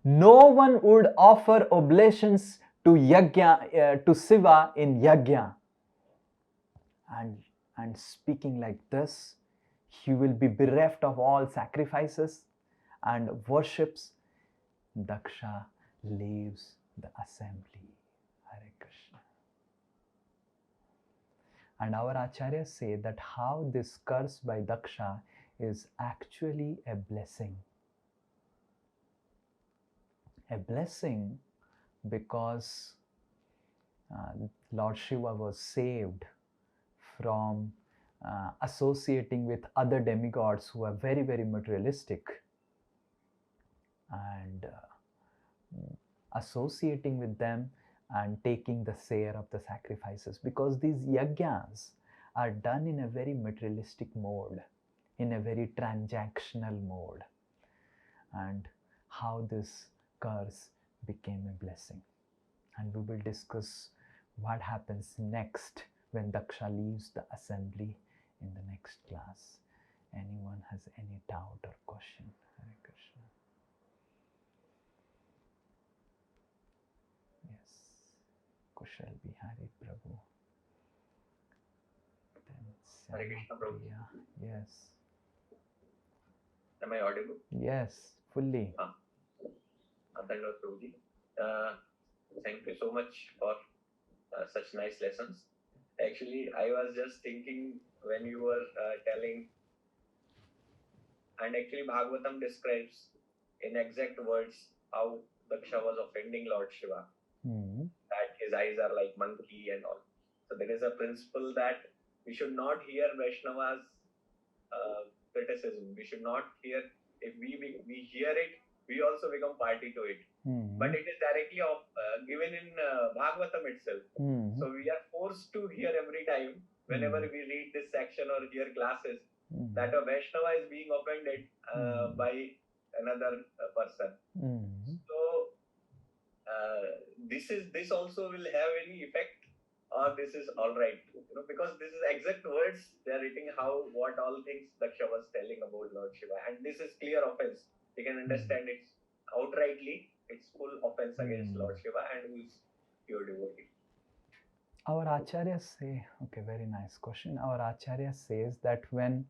No one would offer oblations to yajna, to Shiva in yajna. And speaking like this, he will be bereft of all sacrifices and worships. Daksha leaves the assembly. Hare Krishna. And our acharyas say that how this curse by Daksha is actually a blessing. A blessing because Lord Shiva was saved from associating with other demigods who are very, very materialistic and associating with them and taking the share of the sacrifices, because these yajnas are done in a very materialistic mode, in a very transactional mode, and how this curse became a blessing. And we will discuss what happens next when Daksha leaves the assembly in the next class. Anyone has any doubt or question? Hare Krishna. Yes. Kushal Bihari Prabhu. Then Hare Krishna, Prabhu. Yes. Am I audible? Yes, fully. Thank you, Prabhuji. Thank you so much for such nice lessons. Actually, I was just thinking when you were telling, and actually Bhagavatam describes in exact words how Daksha was offending Lord Shiva. That his eyes are like monkey and all. So there is a principle that we should not hear Vaishnavas' criticism. We should not hear, if we hear it, we also become party to it. but it is directly given in Bhagavatam itself. So we are forced to hear every time whenever we read this section or hear classes that a Vaishnava is being offended by another person. So this also will have any effect, or this is all right, because this is exact words they are writing what all things Daksha was telling about Lord Shiva, and this is clear offense. We can understand it outrightly. It's full offense against Lord Shiva and who is pure devotee. Our Acharya say, okay, very nice question. Our Acharya says that when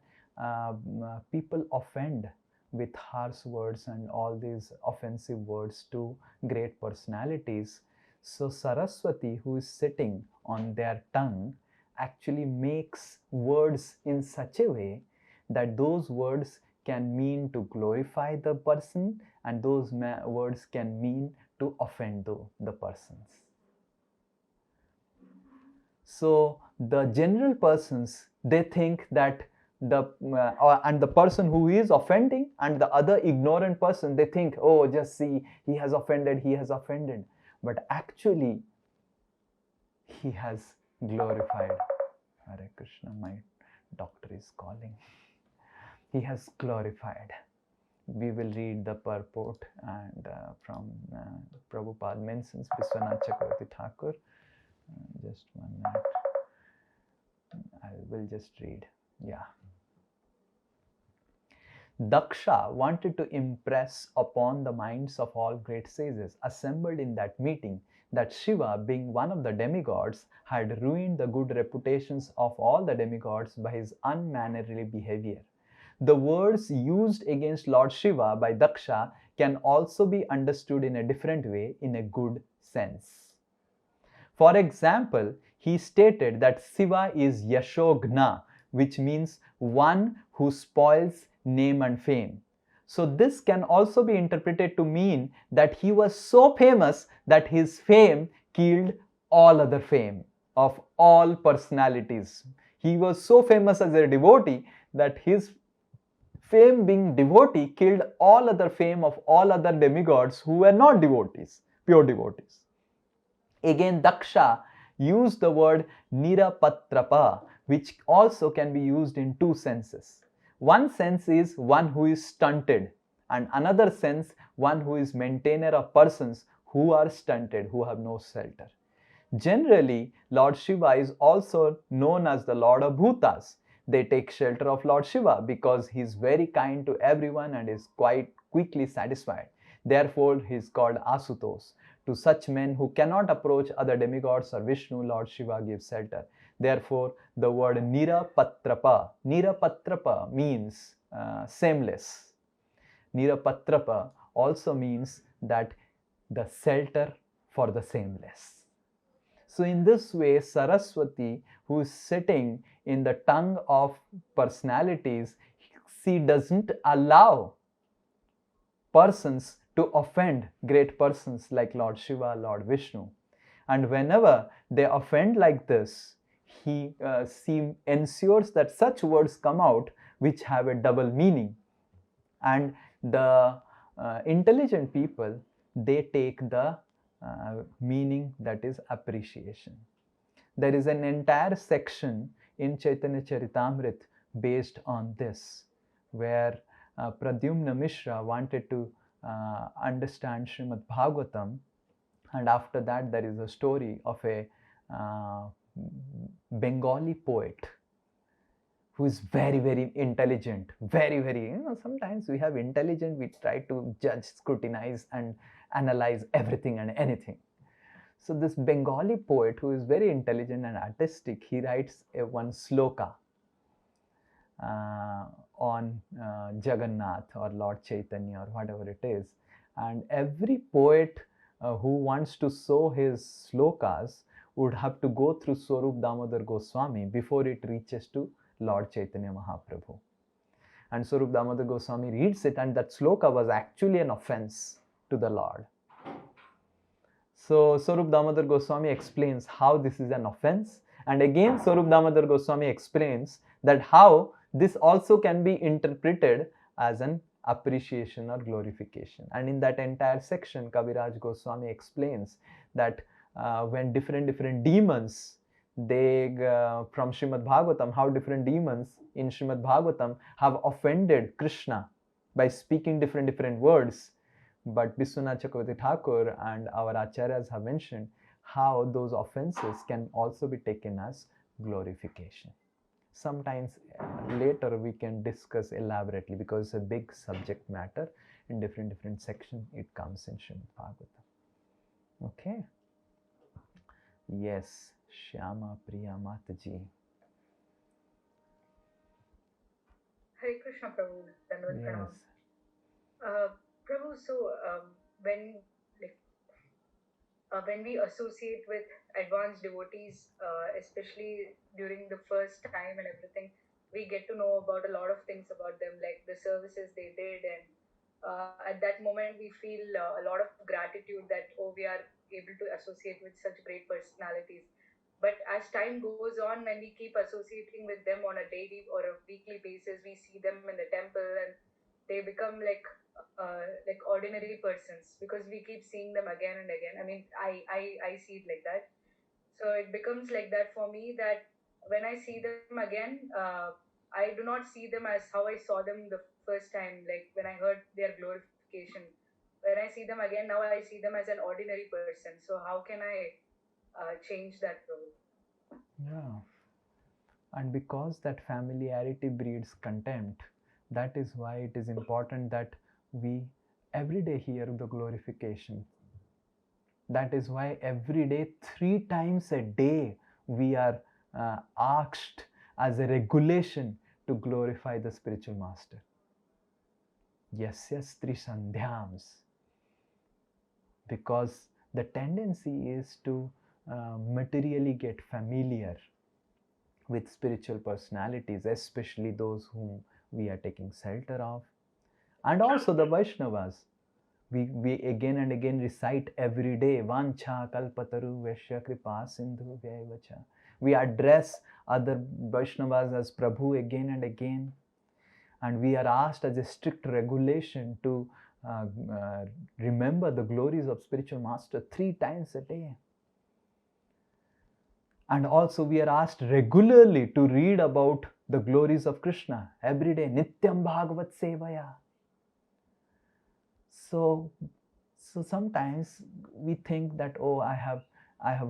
people offend with harsh words and all these offensive words to great personalities, so Saraswati, who is sitting on their tongue, actually makes words in such a way that those words can mean to glorify the person, and those words can mean to offend the persons. So the general persons, they think that and the person who is offending and the other ignorant person, they think, oh, just see, he has offended. But actually, he has glorified. Hare Krishna, my doctor is calling. He has glorified. We will read the purport and from Prabhupada mentions Vishwanath Chakravarti Thakur. Just 1 minute. I will just read. Yeah. Daksha wanted to impress upon the minds of all great sages assembled in that meeting that Shiva, being one of the demigods, had ruined the good reputations of all the demigods by his unmannerly behavior. The words used against Lord Shiva by Daksha can also be understood in a different way, in a good sense. For example, he stated that Shiva is Yashogna, which means one who spoils name and fame. So this can also be interpreted to mean that he was so famous that his fame killed all other fame of all personalities. He was so famous as a devotee that his fame being devotee killed all other fame of all other demigods who were not devotees, pure devotees. Again, Daksha used the word Nirapatrapa, which also can be used in two senses. One sense is one who is stunted, and another sense one who is maintainer of persons who are stunted, who have no shelter. Generally, Lord Shiva is also known as the Lord of Bhutas. They take shelter of Lord Shiva because he is very kind to everyone and is quite quickly satisfied. Therefore, he is called Asutos. To such men who cannot approach other demigods or Vishnu, Lord Shiva gives shelter. Therefore, the word Nirapatrapa means shameless. Nirapatrapa also means that the shelter for the shameless. So in this way, Saraswati, who is sitting in the tongue of personalities, she doesn't allow persons to offend great persons like Lord Shiva, Lord Vishnu. And whenever they offend like this, she ensures that such words come out which have a double meaning. And the intelligent people, they take the meaning that is appreciation. There is an entire section in Chaitanya Charitamrita based on this, where Pradyumna Mishra wanted to understand Srimad Bhagavatam, and after that there is a story of a Bengali poet who is very, very intelligent, very, very, sometimes we have intelligent, we try to judge, scrutinize and analyze everything and anything. So this Bengali poet who is very intelligent and artistic, he writes one sloka on Jagannath or Lord Chaitanya or whatever it is. And every poet who wants to sow his slokas would have to go through Swarup Damodar Goswami before it reaches to Lord Chaitanya Mahaprabhu. And Swarup Damodar Goswami reads it, and that sloka was actually an offense to the Lord. So Swarup Damodar Goswami explains how this is an offense, and again Swarup Damodar Goswami explains that how this also can be interpreted as an appreciation or glorification. And in that entire section, Kaviraj Goswami explains that when different demons, they from Srimad Bhagavatam, how different demons in Srimad Bhagavatam have offended Krishna by speaking different words. But Biswanath Chakravarti Thakur and our acharyas have mentioned how those offenses can also be taken as glorification. Sometimes later we can discuss elaborately, because it's a big subject matter. In different sections it comes in Srimad Bhagavatam. Okay. Yes, Shyama Priya Mataji. Hare Krishna, Prabhu. Dandavat Yes. pranam. Prabhu, so when we associate with advanced devotees, especially during the first time and everything, we get to know about a lot of things about them, like the services they did, and at that moment we feel a lot of gratitude that, oh, we are able to associate with such great personalities. But as time goes on, when we keep associating with them on a daily or a weekly basis, we see them in the temple and they become like ordinary persons, because we keep seeing them again and again. I mean, I see it like that. So it becomes like that for me, that when I see them again, I do not see them as how I saw them the first time, like when I heard their glorification. When I see them again, now I see them as an ordinary person. So how can I change that role? Yeah. And because that familiarity breeds contempt, that is why it is important that we every day hear the glorification. That is why every day, 3 times a day, we are asked as a regulation to glorify the spiritual master. Yasya Trisandhyams. Because the tendency is to materially get familiar with spiritual personalities, especially those whom we are taking shelter of. And also the Vaishnavas. We again and again recite every day, Vancha Kalpataru Vaishya Kripa Sindhu Vyaivacha. We address other Vaishnavas as Prabhu again and again. And we are asked as a strict regulation to remember the glories of spiritual master 3 times a day. And also we are asked regularly to read about the glories of Krishna every day, Nityam Bhagavat Sevaya. So sometimes we think that, oh, I have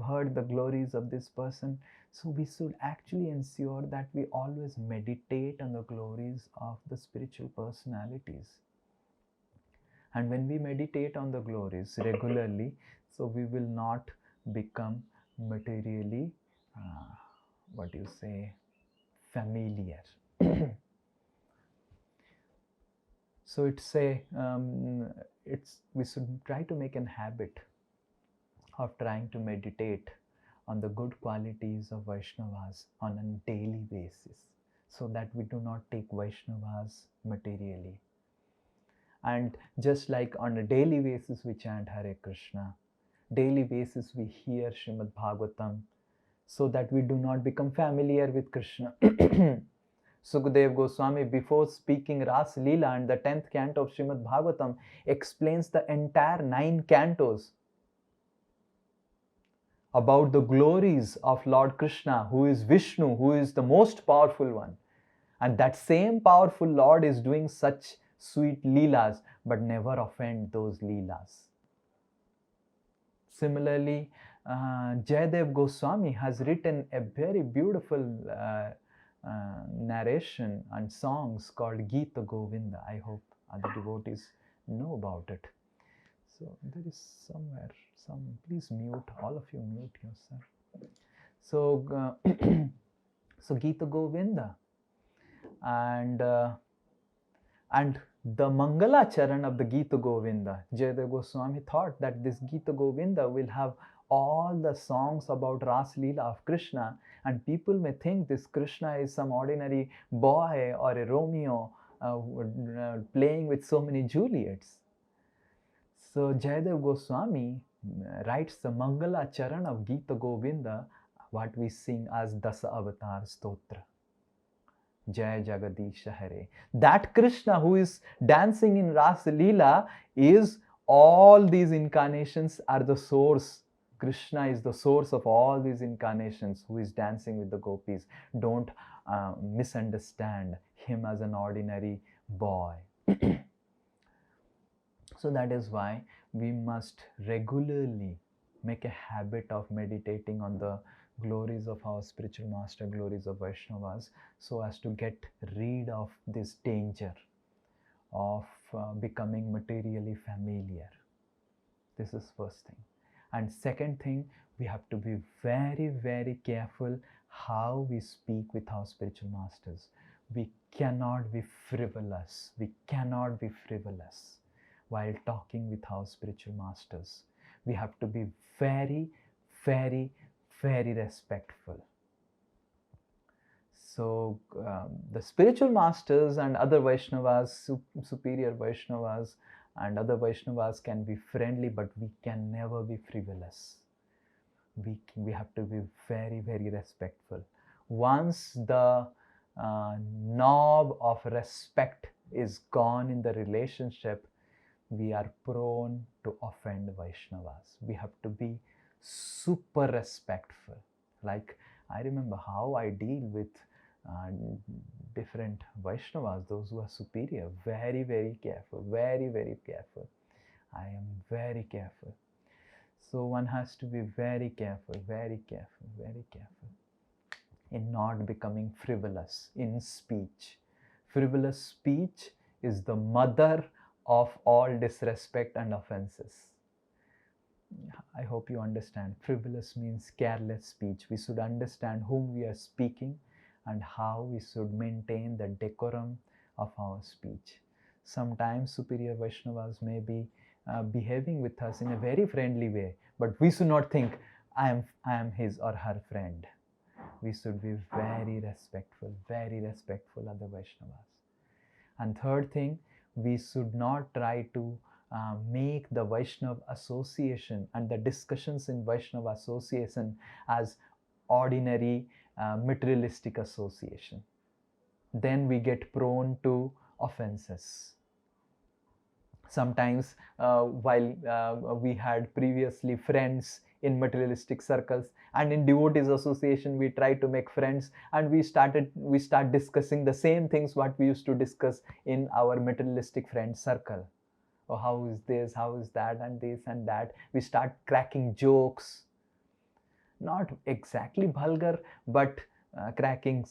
heard the glories of this person. So we should actually ensure that we always meditate on the glories of the spiritual personalities. And when we meditate on the glories regularly, so we will not become materially, familiar. So we should try to make an habit of trying to meditate on the good qualities of Vaishnavas on a daily basis, so that we do not take Vaishnavas materially. And just like on a daily basis we chant Hare Krishna, daily basis we hear Srimad Bhagavatam, so that we do not become familiar with Krishna. Sukadev Goswami, before speaking Ras Leela and the 10th canto of Srimad Bhagavatam, explains the entire 9 cantos about the glories of Lord Krishna, who is Vishnu, who is the most powerful one. And that same powerful Lord is doing such sweet leelas, but never offend those leelas. Similarly, Jayadev Goswami has written a very beautiful narration and songs called Gita Govinda. I hope other devotees know about it. So there is somewhere please mute, all of you mute yourself. So so Gita Govinda, and the Mangala Charan of the Gita Govinda, Jayadev Goswami thought that this Gita Govinda will have all the songs about Ras Leela of Krishna, and people may think this Krishna is some ordinary boy or a Romeo playing with so many Juliets. So Jayadev Goswami writes the Mangala Charan of Gita Govinda, what we sing as Dasa Avatar Stotra. Jai Jagadisha Hare. That Krishna who is dancing in Rasa Leela is all these incarnations are the source. Krishna is the source of all these incarnations who is dancing with the gopis. Don't misunderstand him as an ordinary boy. So that is why we must regularly make a habit of meditating on the glories of our spiritual master, glories of Vaishnavas, so as to get rid of this danger of becoming materially familiar. This is first thing. And second thing, we have to be very, very careful how we speak with our spiritual masters. We cannot be frivolous. We cannot be frivolous while talking with our spiritual masters. We have to be very, very, very respectful. So the spiritual masters and other Vaishnavas, superior Vaishnavas and other Vaishnavas can be friendly, but we can never be frivolous. We have to be very, very respectful. Once the knob of respect is gone in the relationship, we are prone to offend Vaishnavas. We have to be super respectful. Like, I remember how I deal with different Vaishnavas, those who are superior. Very, very careful. Very, very careful. I am very careful. So one has to be very careful, very careful, very careful in not becoming frivolous in speech. Frivolous speech is the mother of all disrespect and offenses. I hope you understand. Frivolous means careless speech. We should understand whom we are speaking and how we should maintain the decorum of our speech. Sometimes superior Vaishnavas may be behaving with us in a very friendly way, but we should not think I am his or her friend. We should be very respectful of the Vaishnavas. And third thing, we should not try to make the Vaishnava association and the discussions in Vaishnava association as ordinary materialistic association. Then we get prone to offenses. Sometimes while we had previously friends in materialistic circles, and in devotees association we try to make friends, and we start discussing the same things what we used to discuss in our materialistic friend circle. Oh, how is this, how is that, and this and that. We start cracking jokes, not exactly vulgar, but cracking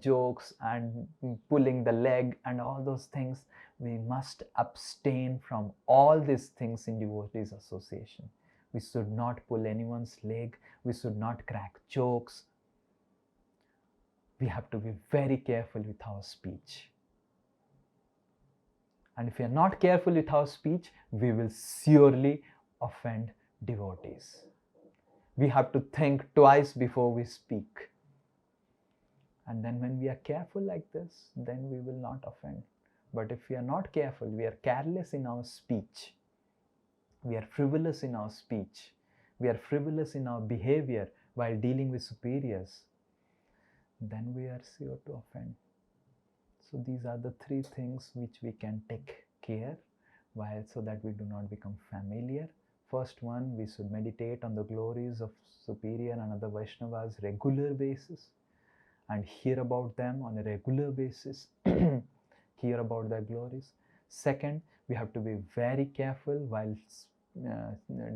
jokes and pulling the leg and all those things. We must abstain from all these things in devotees association. We should not pull anyone's leg. We should not crack jokes. We have to be very careful with our speech. And if we are not careful with our speech, we will surely offend devotees. We have to think twice before we speak. And then when we are careful like this, then we will not offend. But if we are not careful, we are careless in our speech, we are frivolous in our speech, we are frivolous in our behavior while dealing with superiors, then we are sure to offend. So these are the three things which we can take care while, so that we do not become familiar. First one, we should meditate on the glories of superior and other Vaishnavas regular basis and hear about them on a regular basis, hear about their glories. Second, we have to be very careful while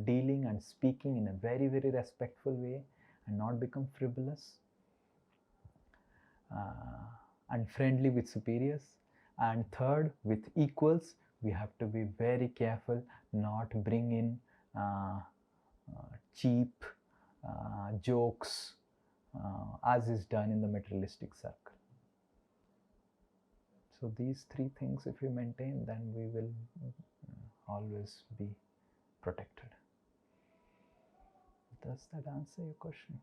dealing and speaking in a very, very respectful way and not become frivolous and friendly with superiors. And third, with equals, we have to be very careful not bring in cheap jokes as is done in the materialistic circle. So these three things if we maintain, then we will always be protected. Does that answer your question?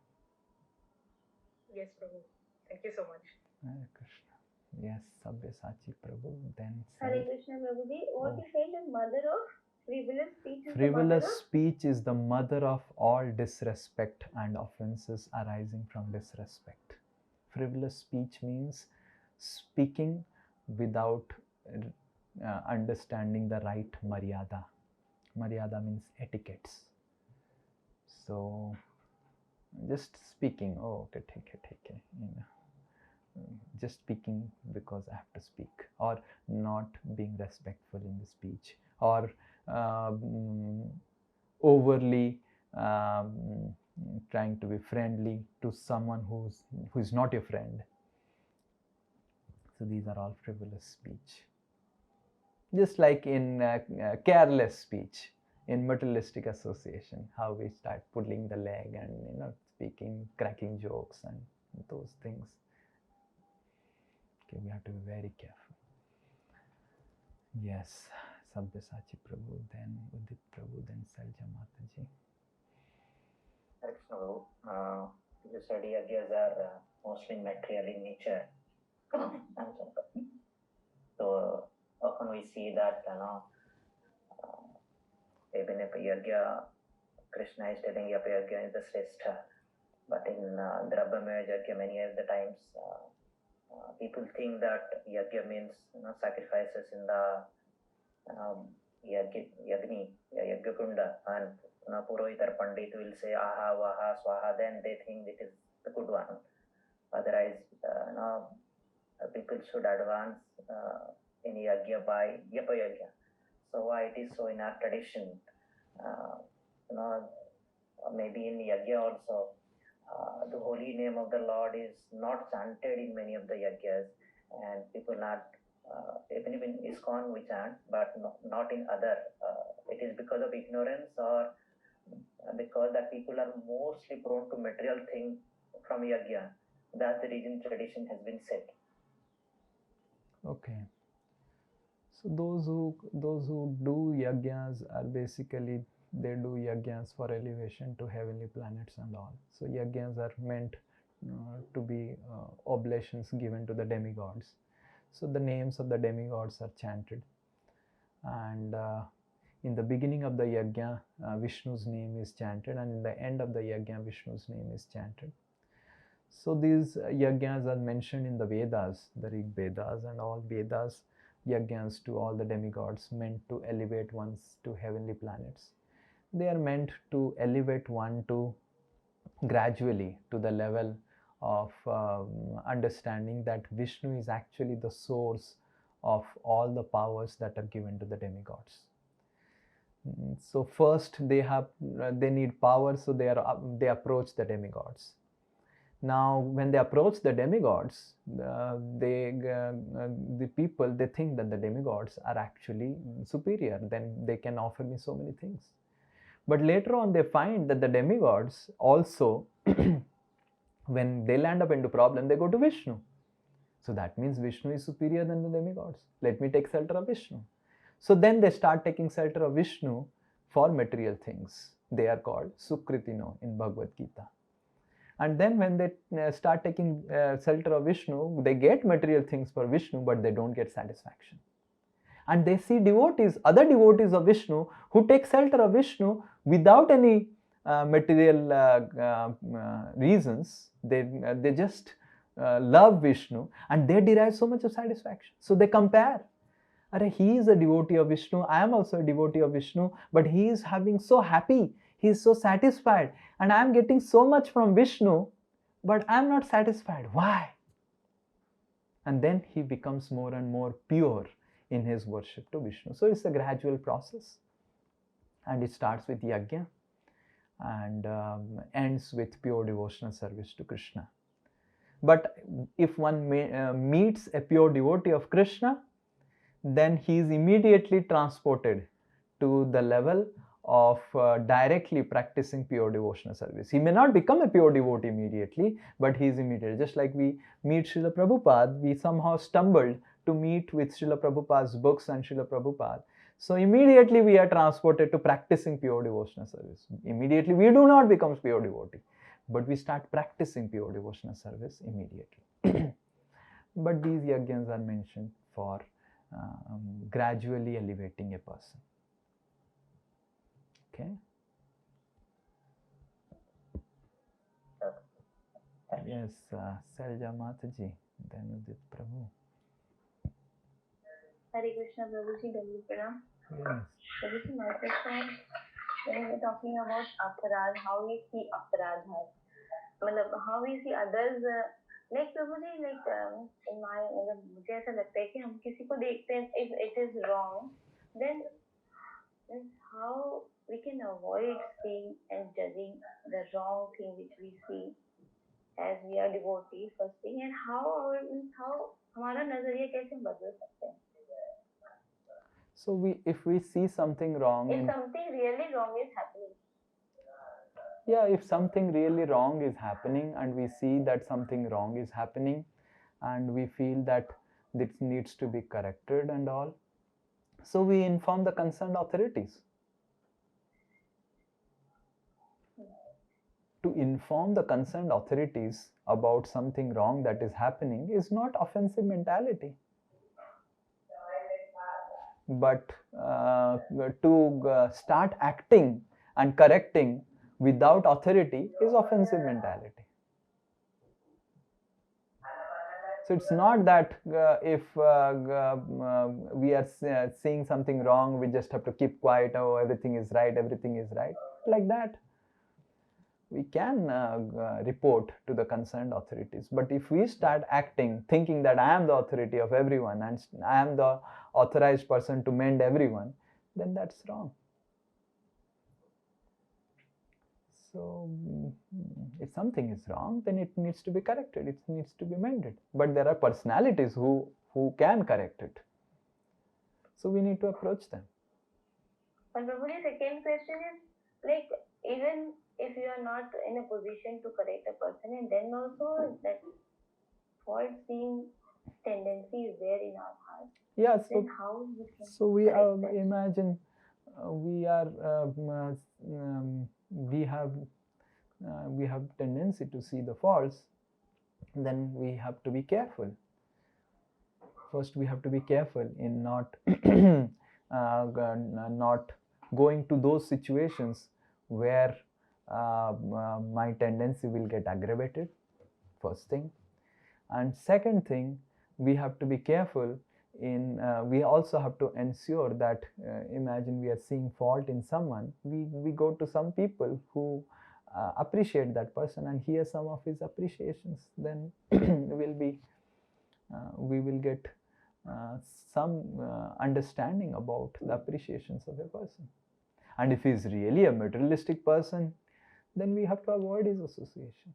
Yes, Prabhu. Thank you so much. Hare Krishna. Yes, Sabyasachi Prabhu then Hare said, Krishna Prabhuji, what Oh. you said the mother of frivolous speech is frivolous the mother speech is the mother of all disrespect and offenses arising from disrespect. Frivolous speech means speaking without understanding the right maryada. Maryada means etiquettes. So just speaking, oh okay, take, just speaking because I have to speak, or not being respectful in the speech, or overly trying to be friendly to someone who's not your friend. So these are all frivolous speech. Just like in careless speech, in materialistic association, how we start pulling the leg and speaking, cracking jokes and those things. Okay, we have to be very careful. Yes, Sabyasachi Prabhu, then Udit Prabhu, then Salja Mataji. You said yagyas are mostly material in nature. So often we see that even if yagya, Krishna is telling yagya is the Shrestha, but in Drabbamaya yagya many of the times people think that yagya means sacrifices in the yagni, yagya kunda, and Purohitar Pandit will say aha, vaha, swaha, then they think it is the good one. Otherwise, people should advance in yagya by yapa yagya. So why it is so in our tradition? Maybe in yagya also, the holy name of the Lord is not chanted in many of the yagyas, and people not even in ISKCON we chant, but not in other. It is because of ignorance or because that people are mostly prone to material thing from yagya. That's the reason tradition has been set. Okay. So those who do yajnas are basically, they do yajnas for elevation to heavenly planets and all. So yajnas are meant to be oblations given to the demigods. So the names of the demigods are chanted, and in the beginning of the yajna, Vishnu's name is chanted, and in the end of the yajna, Vishnu's name is chanted. So these yajnas are mentioned in the Vedas, the Rig Vedas and all Vedas. Yajnas to all the demigods meant to elevate ones to heavenly planets. They are meant to elevate one to gradually to the level of understanding that Vishnu is actually the source of all the powers that are given to the demigods. So first they need power, so they approach the demigods. Now, when they approach the demigods, the people, they think that the demigods are actually superior, then they can offer me so many things. But later on, they find that the demigods also, when they land up into problem, they go to Vishnu. So that means Vishnu is superior than the demigods. Let me take shelter of Vishnu. So then they start taking shelter of Vishnu for material things. They are called Sukritino in Bhagavad Gita. And then when they start taking shelter of Vishnu, they get material things for Vishnu, but they don't get satisfaction. And they see devotees, other devotees of Vishnu, who take shelter of Vishnu without any material reasons. They just love Vishnu, and they derive so much of satisfaction. So they compare. He is a devotee of Vishnu, I am also a devotee of Vishnu, but he is having so happy, he is so satisfied, and I am getting so much from Vishnu, but I am not satisfied. Why? And then he becomes more and more pure in his worship to Vishnu. So it's a gradual process, and it starts with yajna and ends with pure devotional service to Krishna. But if one meets a pure devotee of Krishna, then he is immediately transported to the level of directly practicing pure devotional service. He may not become a pure devotee immediately, but he is immediately. Just like we meet Srila Prabhupada, we somehow stumbled to meet with Srila Prabhupada's books and Srila Prabhupada. So immediately we are transported to practicing pure devotional service. Immediately we do not become pure devotee, but we start practicing pure devotional service immediately. But these yajnas are mentioned for gradually elevating a person. Okay. Yes, Salja Mataji. Then Udit Prabhu. Hare Krishna Prabhuji, Dandavat Pranam. Yes. Prabhuji, my question, when we're talking about aparad, how we see aparadhas, how we see others, like Prabhuji, like in my, मुझे ऐसा लगता है कि हम किसी को देखते हैं, if it is wrong, then how we can avoid seeing and judging the wrong thing which we see as we are devotees first thing, and how हमारा नजरिया कैसे बदल सकते हैं? So if we see something wrong, if something really wrong is happening, if something really wrong is happening and we see that something wrong is happening and we feel that this needs to be corrected and all, so we inform the concerned authorities. To inform the concerned authorities about something wrong that is happening is not offensive mentality. But to start acting and correcting without authority is offensive mentality. So it's not that if we are seeing something wrong, we just have to keep quiet, oh, everything is right, like that. We can report to the concerned authorities. But if we start acting, thinking that I am the authority of everyone and I am the authorized person to mend everyone, then that's wrong. So if something is wrong, then it needs to be corrected, it needs to be mended. But there are personalities who can correct it. So we need to approach them. And Prabhuji, second question is, like, even if you are not in a position to correct a person, and then also that fault-seeing tendency is there in our heart. Yeah, then how we can imagine we have tendency to see the faults. Then we have to be careful. First, we have to be careful in not not going to those situations where my tendency will get aggravated, first thing. And second thing, we have to be careful in, we also have to ensure that, imagine we are seeing fault in someone, we go to some people who appreciate that person and hear some of his appreciations, then we will get some understanding about the appreciations of a person. And if he is really a materialistic person, then we have to avoid his association.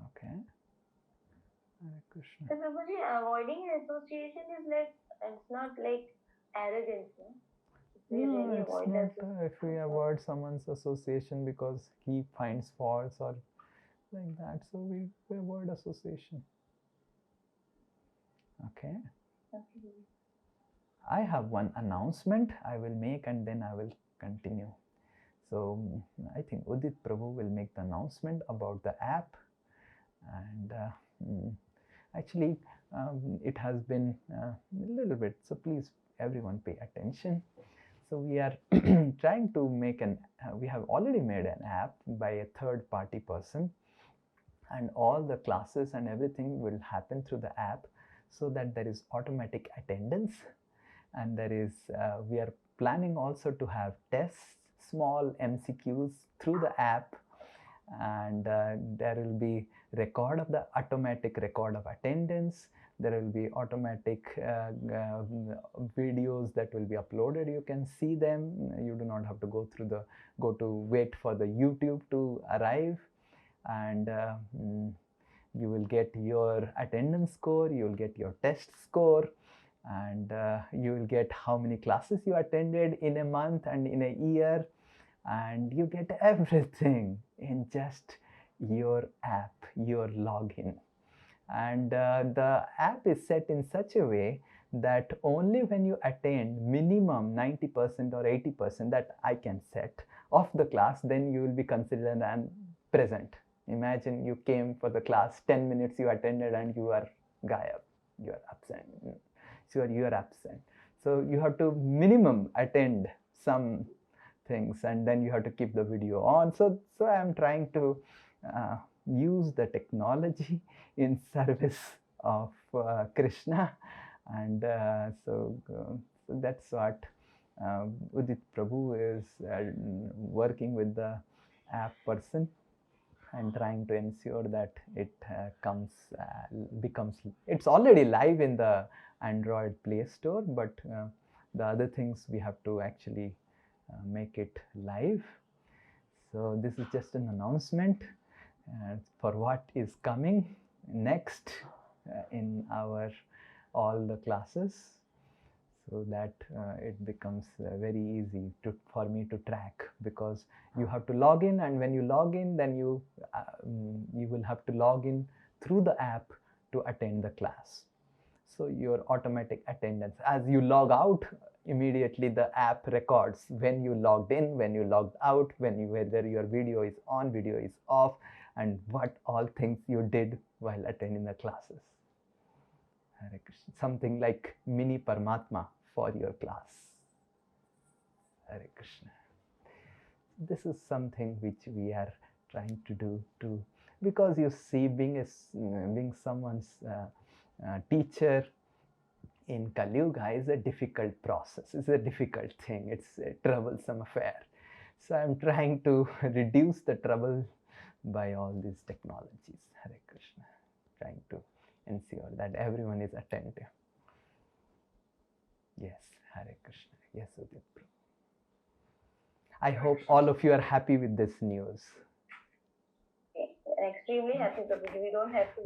Okay. Krishna. So Prabhuji, avoiding association is like, it's not like arrogance, no? No, it's not if we avoid someone's association because he finds faults or like that, so we avoid association. Okay. I have one announcement I will make and then I will continue. So I think Udit Prabhu will make the announcement about the app, and actually it has been a little bit, so please everyone pay attention. So we are trying to make we have already made an app by a third party person, and all the classes and everything will happen through the app, so that there is automatic attendance, and there is we are planning also to have tests, small MCQs through the app, and there will be automatic record of attendance. There will be automatic videos that will be uploaded. You can see them. You do not have to go to wait for the YouTube to arrive, and you will get your attendance score, you will get your test score, and you will get how many classes you attended in a month and in a year, and you get everything in just your app, your login. And the app is set in such a way that only when you attend minimum 90% or 80% that I can set of the class, then you will be considered and present. Imagine you came for the class, 10 minutes you attended and you are gayab, you are absent. So you are absent. So you have to minimum attend some things, and then you have to keep the video on. So I am trying to use the technology in service of Krishna, and so that's what Udit Prabhu is working with the app person and trying to ensure that it becomes, it's already live in the Android Play Store, but the other things we have to actually make it live. So this is just an announcement for what is coming next in our all the classes, so that it becomes very easy for me to track, because you have to log in, and when you log in, then you will have to log in through the app to attend the class. So your automatic attendance, as you log out, immediately the app records when you logged in, when you logged out, whether your video is on, video is off, and what all things you did while attending the classes. Hare Krishna. Something like mini Paramatma for your class. Hare Krishna. This is something which we are trying to do too, because you see, being someone's teacher in Kali Yuga is a difficult process. It's a difficult thing. It's a troublesome affair. So I'm trying to reduce the trouble by all these technologies. Hare Krishna. Trying to ensure that everyone is attentive. Yes, Hare Krishna. Yes, Udit Prabhu. I hope all of you are happy with this news. Extremely happy, Prabhuji. We don't have to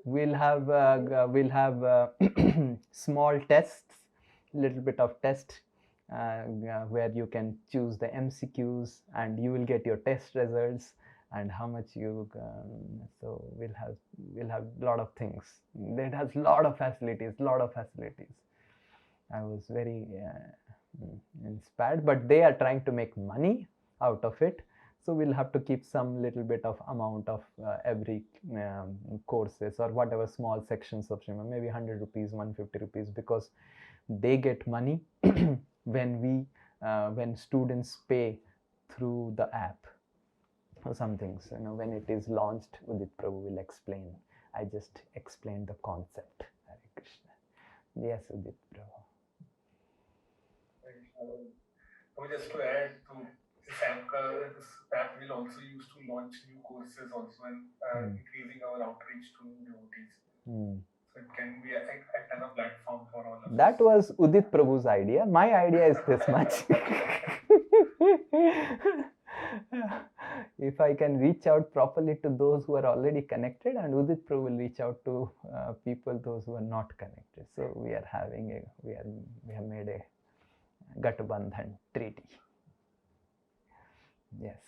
We'll have small tests, little bit of test where you can choose the MCQs, and you will get your test results and how much you. So we'll have a lot of things. It has a lot of facilities. I was very inspired, but they are trying to make money out of it. So we'll have to keep some little bit of amount of every courses or whatever small sections of Srimad, maybe 100 rupees, 150 rupees, because they get money when students pay through the app or some things. When it is launched, Udit Prabhu will explain. I just explained the concept. Hare Krishna. Yes, Udit Prabhu. Just to add to this app will also use to launch new courses also, and increasing our outreach to devotees. So it can be act as a platform for all of us. That was Udit Prabhu's idea. My idea is this much. If I can reach out properly to those who are already connected, and Udit Prabhu will reach out to people, those who are not connected. So we have made a Gatbandhan treaty. Yes.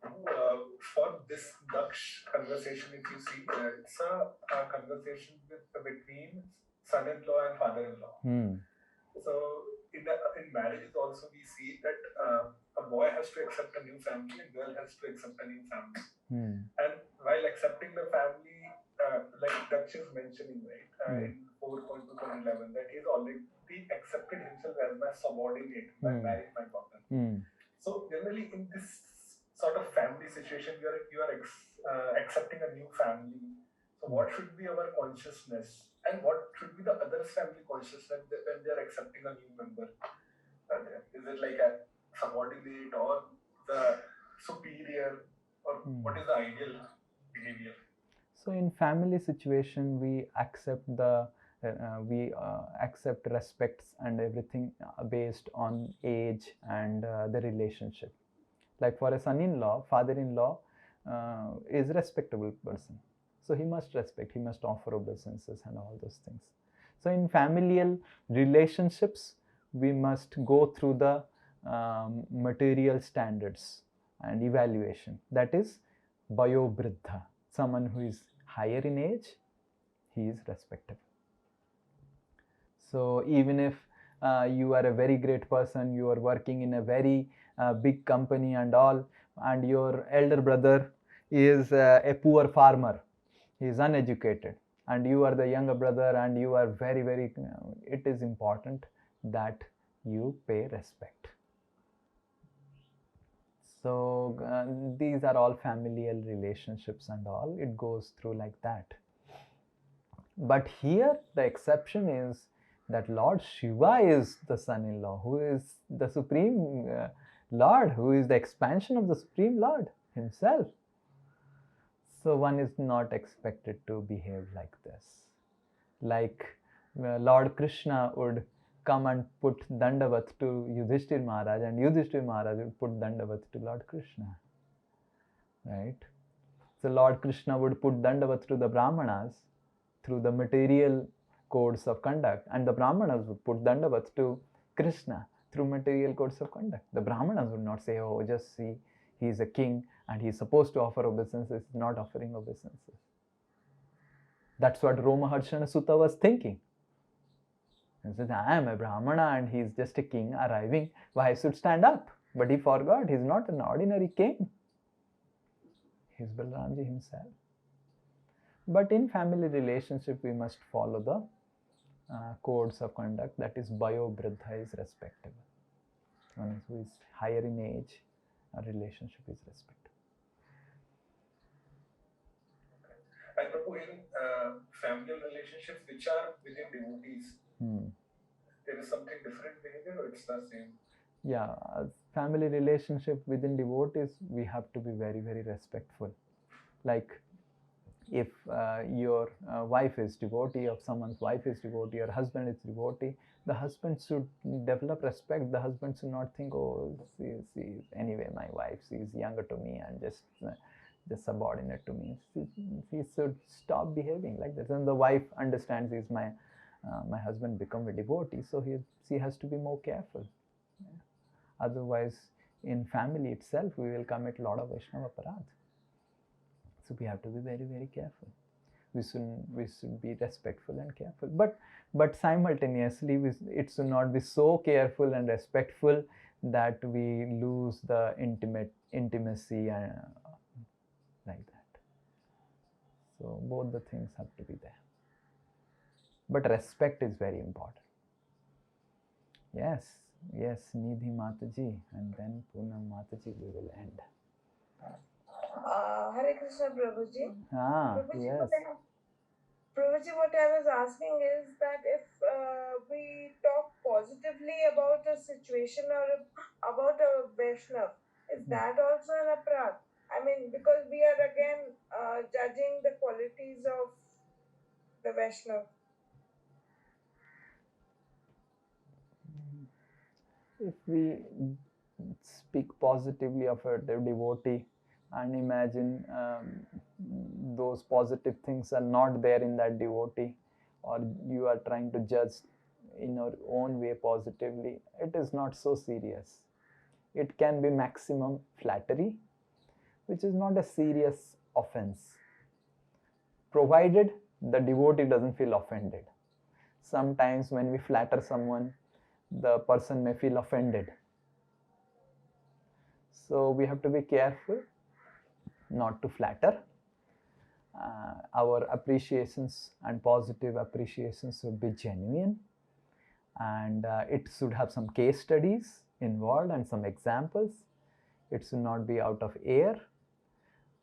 For this Daksh conversation, if you see, it's a conversation between son-in-law and father-in-law. So in marriages also we see that a boy has to accept a new family and girl has to accept a new family. And while accepting the family, like Daksh is mentioning, right, in 4.2.11, that he's already accepted himself as my subordinate by marrying my daughter. So generally in this sort of family situation, you are accepting a new family. So what should be our consciousness, and what should be the other's family consciousness when they are accepting a new member? Is it like a subordinate or the superior, or what is the ideal behavior? So in family situation, we accept accept respects and everything based on age and the relationship. Like for a son-in-law, father-in-law is a respectable person. So he must respect, he must offer obeisances and all those things. So in familial relationships, we must go through the material standards and evaluation. That is Vayobridha. Someone who is higher in age, he is respectable. So even if you are a very great person, you are working in a very big company and all, and your elder brother is a poor farmer, he is uneducated, and you are the younger brother and you are very, very, it is important that you pay respect. So these are all familial relationships and all. It goes through like that. But here the exception is that Lord Shiva is the son-in-law, who is the Supreme Lord, who is the expansion of the Supreme Lord himself. So one is not expected to behave like this. Like Lord Krishna would come and put Dandavat to Yudhishthir Maharaj, and Yudhishthir Maharaj would put Dandavat to Lord Krishna. Right? So Lord Krishna would put Dandavat to the Brahmanas through the material codes of conduct, and the Brahmanas would put Dandavat to Krishna through material codes of conduct. The Brahmanas would not say, oh, just see, he is a king and he is supposed to offer obeisances, not offering obeisances. That's what Romaharshana Sutta was thinking. He says, I am a Brahmana and he is just a king arriving, why I should stand up? But he forgot, he is not an ordinary king. He is Balramji himself. But in family relationship, we must follow the codes of conduct, that is Bayo Briddha is respectable. One who is higher in age, a relationship is respectable. And Prabhu, in family relationships which are within devotees, there is something different behavior or it's the same? Yeah, family relationship within devotees, we have to be very, very respectful. Like if your wife is devotee, or someone's wife is devotee, or husband is devotee, the husband should develop respect. The husband should not think, oh, see, anyway, my wife, she is younger to me and just subordinate to me. He should stop behaving like that. And the wife understands, is my husband become a devotee, so she has to be more careful. Otherwise, in family itself, we will commit a lot of Vaishnava aparadh. So we have to be very, very careful. We should be respectful and careful. But simultaneously, it should not be so careful and respectful that we lose the intimacy and like that. So both the things have to be there. But respect is very important. Yes, Nidhi Mataji, and then Poonam Mataji, we will end. Hare Krishna, Prabhuji. Prabhuji, yes. Prabhuji, what I was asking is that if we talk positively about a situation or about a Vaishnav, is that also an aparadh? I mean, because we are again judging the qualities of the Vaishnav. If we speak positively of a devotee and imagine those positive things are not there in that devotee, or you are trying to judge in your own way positively, it is not so serious. It can be maximum flattery, which is not a serious offense, provided the devotee doesn't feel offended. Sometimes when we flatter someone, the person may feel offended. So we have to be careful not to flatter. Our appreciations and positive appreciations should be genuine, and it should have some case studies involved and some examples. It should not be out of air.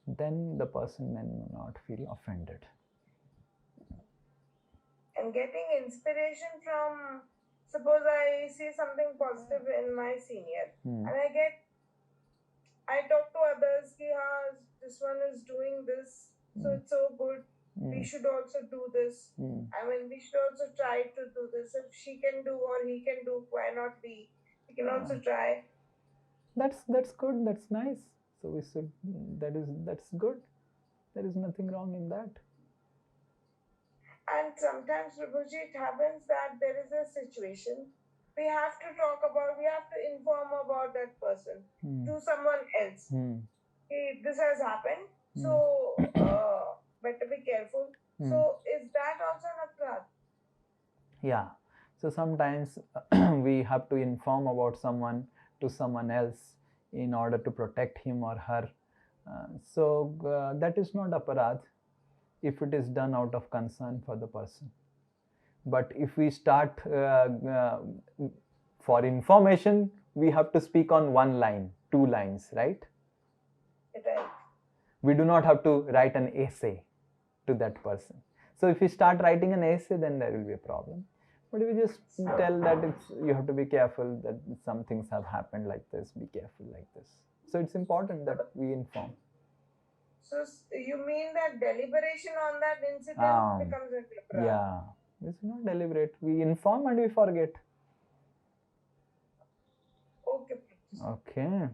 Then the person may not feel offended. And getting inspiration from, suppose I see something positive in my senior, and I talk to others, this one is doing this, so it's so good. We should also do this. I mean, we should also try to do this. If she can do or he can do, why not we? We can also try. That's good. That's nice. So we should. That's good. There is nothing wrong in that. And sometimes, Prabhuji, it happens that there is a situation we have to talk about, we have to inform about that person to someone else. Hey, this has happened, so better be careful. So is that also an aparadh? Yeah. So sometimes we have to inform about someone to someone else in order to protect him or her. So that is not aparadh if it is done out of concern for the person. But if we start for information, we have to speak on one line. 2 lines, right? Right. We do not have to write an essay to that person. So if we start writing an essay, then there will be a problem. But if we just tell that you have to be careful, that some things have happened like this, be careful like this. So it's important that we inform. So you mean that deliberation on that incident becomes a apparadh? Yeah, it's not deliberate. We inform and we forget. Okay. Okay.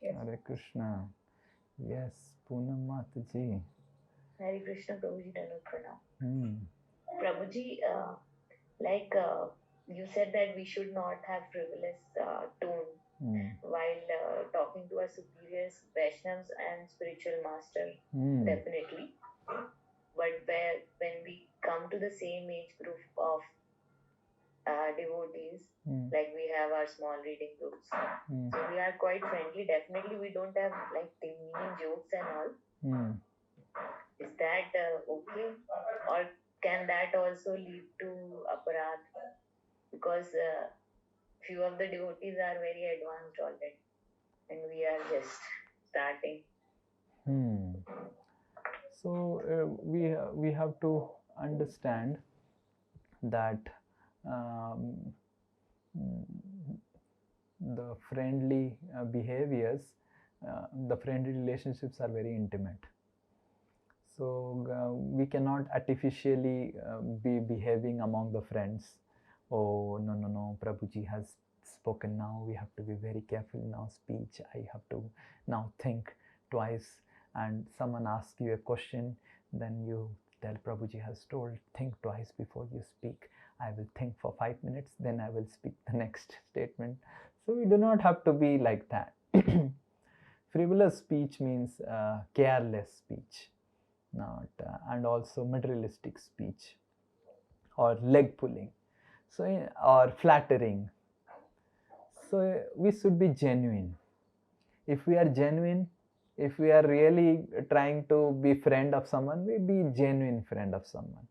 Yes. Hare Krishna. Yes, Poonam Mataji. Hare Krishna, Prabhuji, Danut Pranam. Prabhuji, you said that we should not have frivolous tone while talking to our superiors, Vaishnavas and spiritual master, definitely. But when we come to the same age group of devotees, like we have our small reading groups, so we are quite friendly. Definitely, we don't have like demeaning jokes and all. Is that okay, or can that also lead to aparadh? Because few of the devotees are very advanced already, and we are just starting. So we have to understand that the friendly behaviors, the friendly relationships are very intimate. So we cannot artificially be behaving among the friends. Oh, no, Prabhuji has spoken now. We have to be very careful in our speech. I have to now think twice. And someone asks you a question, then you tell Prabhuji has told, think twice before you speak. I will think for 5 minutes, then I will speak the next statement. So we do not have to be like that. Frivolous speech means careless speech, not and also materialistic speech, or leg pulling, so or flattering. So we should be genuine. If we are genuine, if we are really trying to be friend of someone, we be genuine friend of someone,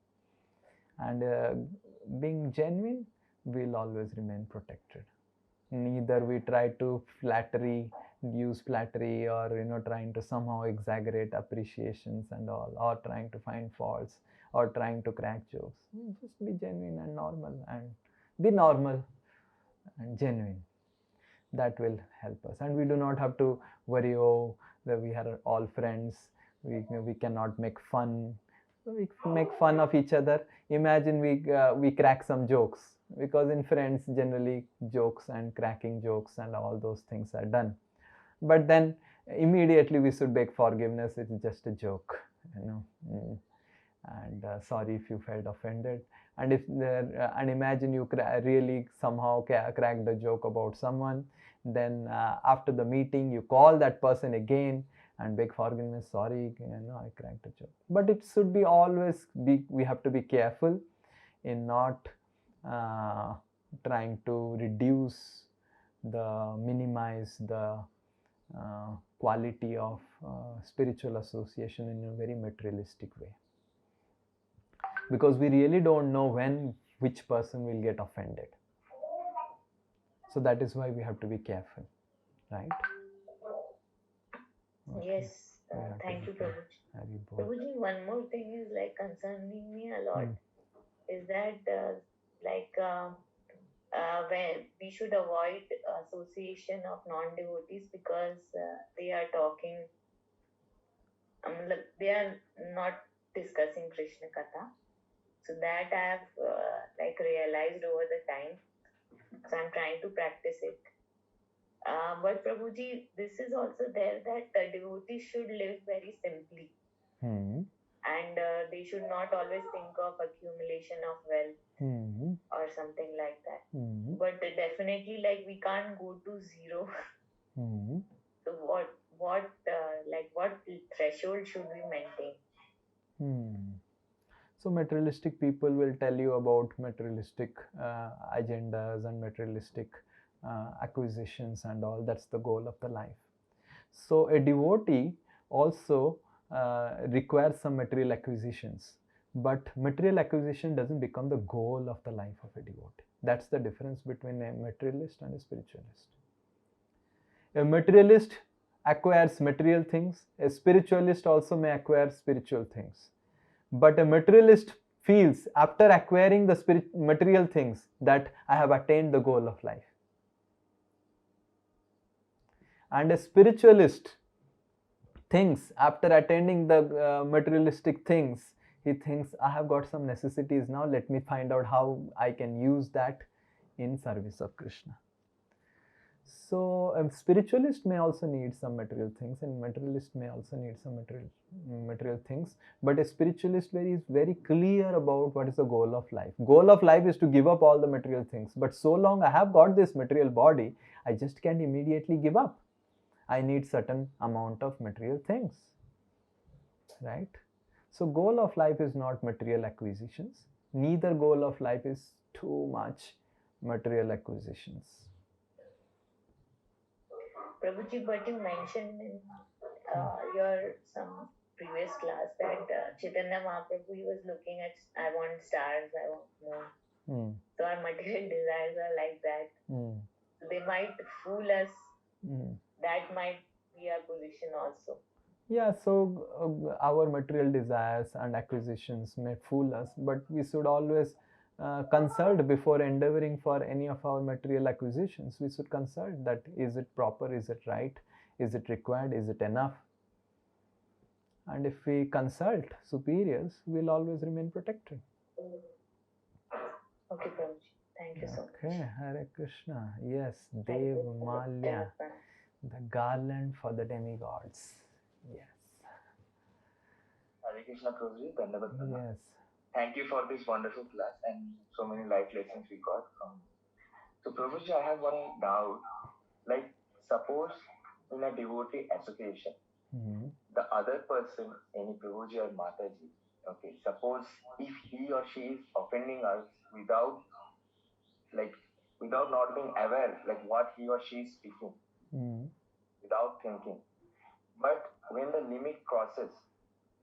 and being genuine, will always remain protected. Neither we try to use flattery, or trying to somehow exaggerate appreciations and all, or trying to find faults, or trying to crack jokes. Just be genuine and normal, and be normal and genuine. That will help us, and we do not have to worry, oh, that we are all friends, we cannot make fun. So we make fun of each other. Imagine we crack some jokes, because in friends generally jokes and cracking jokes and all those things are done. But then immediately we should beg forgiveness. It's just a joke, and sorry if you felt offended. And and imagine you really somehow cracked a joke about someone, then after the meeting you call that person again and beg forgiveness. Sorry, I cracked a joke. But it should be always we have to be careful in not trying to minimize the quality of spiritual association in a very materialistic way, because we really don't know which person will get offended. So that is why we have to be careful, right? Okay. Yes, thank you, Prabhuji. Prabhuji, one more thing is like concerning me a lot, is that when we should avoid association of non-devotees, because they are talking, they are not discussing Krishna Katha. So that I have realized over the time. So I'm trying to practice it. But Prabhuji, this is also there that devotees should live very simply. And they should not always think of accumulation of wealth or something like that. But definitely, we can't go to zero. So what threshold should we maintain? So materialistic people will tell you about materialistic agendas and materialistic acquisitions and all. That's the goal of the life. So a devotee also requires some material acquisitions, but material acquisition doesn't become the goal of the life of a devotee. That's the difference between a materialist and a spiritualist. A materialist acquires material things. A spiritualist also may acquire spiritual things. But a materialist feels after acquiring the material things that I have attained the goal of life. And a spiritualist thinks after attaining the materialistic things, he thinks I have got some necessities now, let me find out how I can use that in service of Krishna. So a spiritualist may also need some material things, and materialist may also need some material things, but a spiritualist is very clear about what is the goal of life. Goal of life is to give up all the material things, but so long I have got this material body, I just can't immediately give up. I need certain amount of material things, right? So goal of life is not material acquisitions, neither goal of life is too much material acquisitions. Prabhuji, but you mentioned in your some previous class that Chaitanya Mahaprabhu, he was looking at, I want stars, I want moon. So our material desires are like that. They might fool us. That might be our position also. Yeah, so our material desires and acquisitions may fool us, but we should always consult before endeavoring for any of our material acquisitions. We should consult that is it proper, is it right, is it required, is it enough? And if we consult superiors, we'll always remain protected. Okay, Prabhuji. Thank you so much. Okay, Hare Krishna. Yes, Dev Malya, the garland for the demigods. Yes. Hare Krishna, Prabhuji. Dhanavad. Yes. Thank you for this wonderful class and so many life lessons we got from. So, Prabhuji, I have one doubt. Like, suppose in a devotee association, the other person, any Prabhuji or Mataji, okay, suppose if he or she is offending us without not being aware, like what he or she is speaking, without thinking. But when the limit crosses,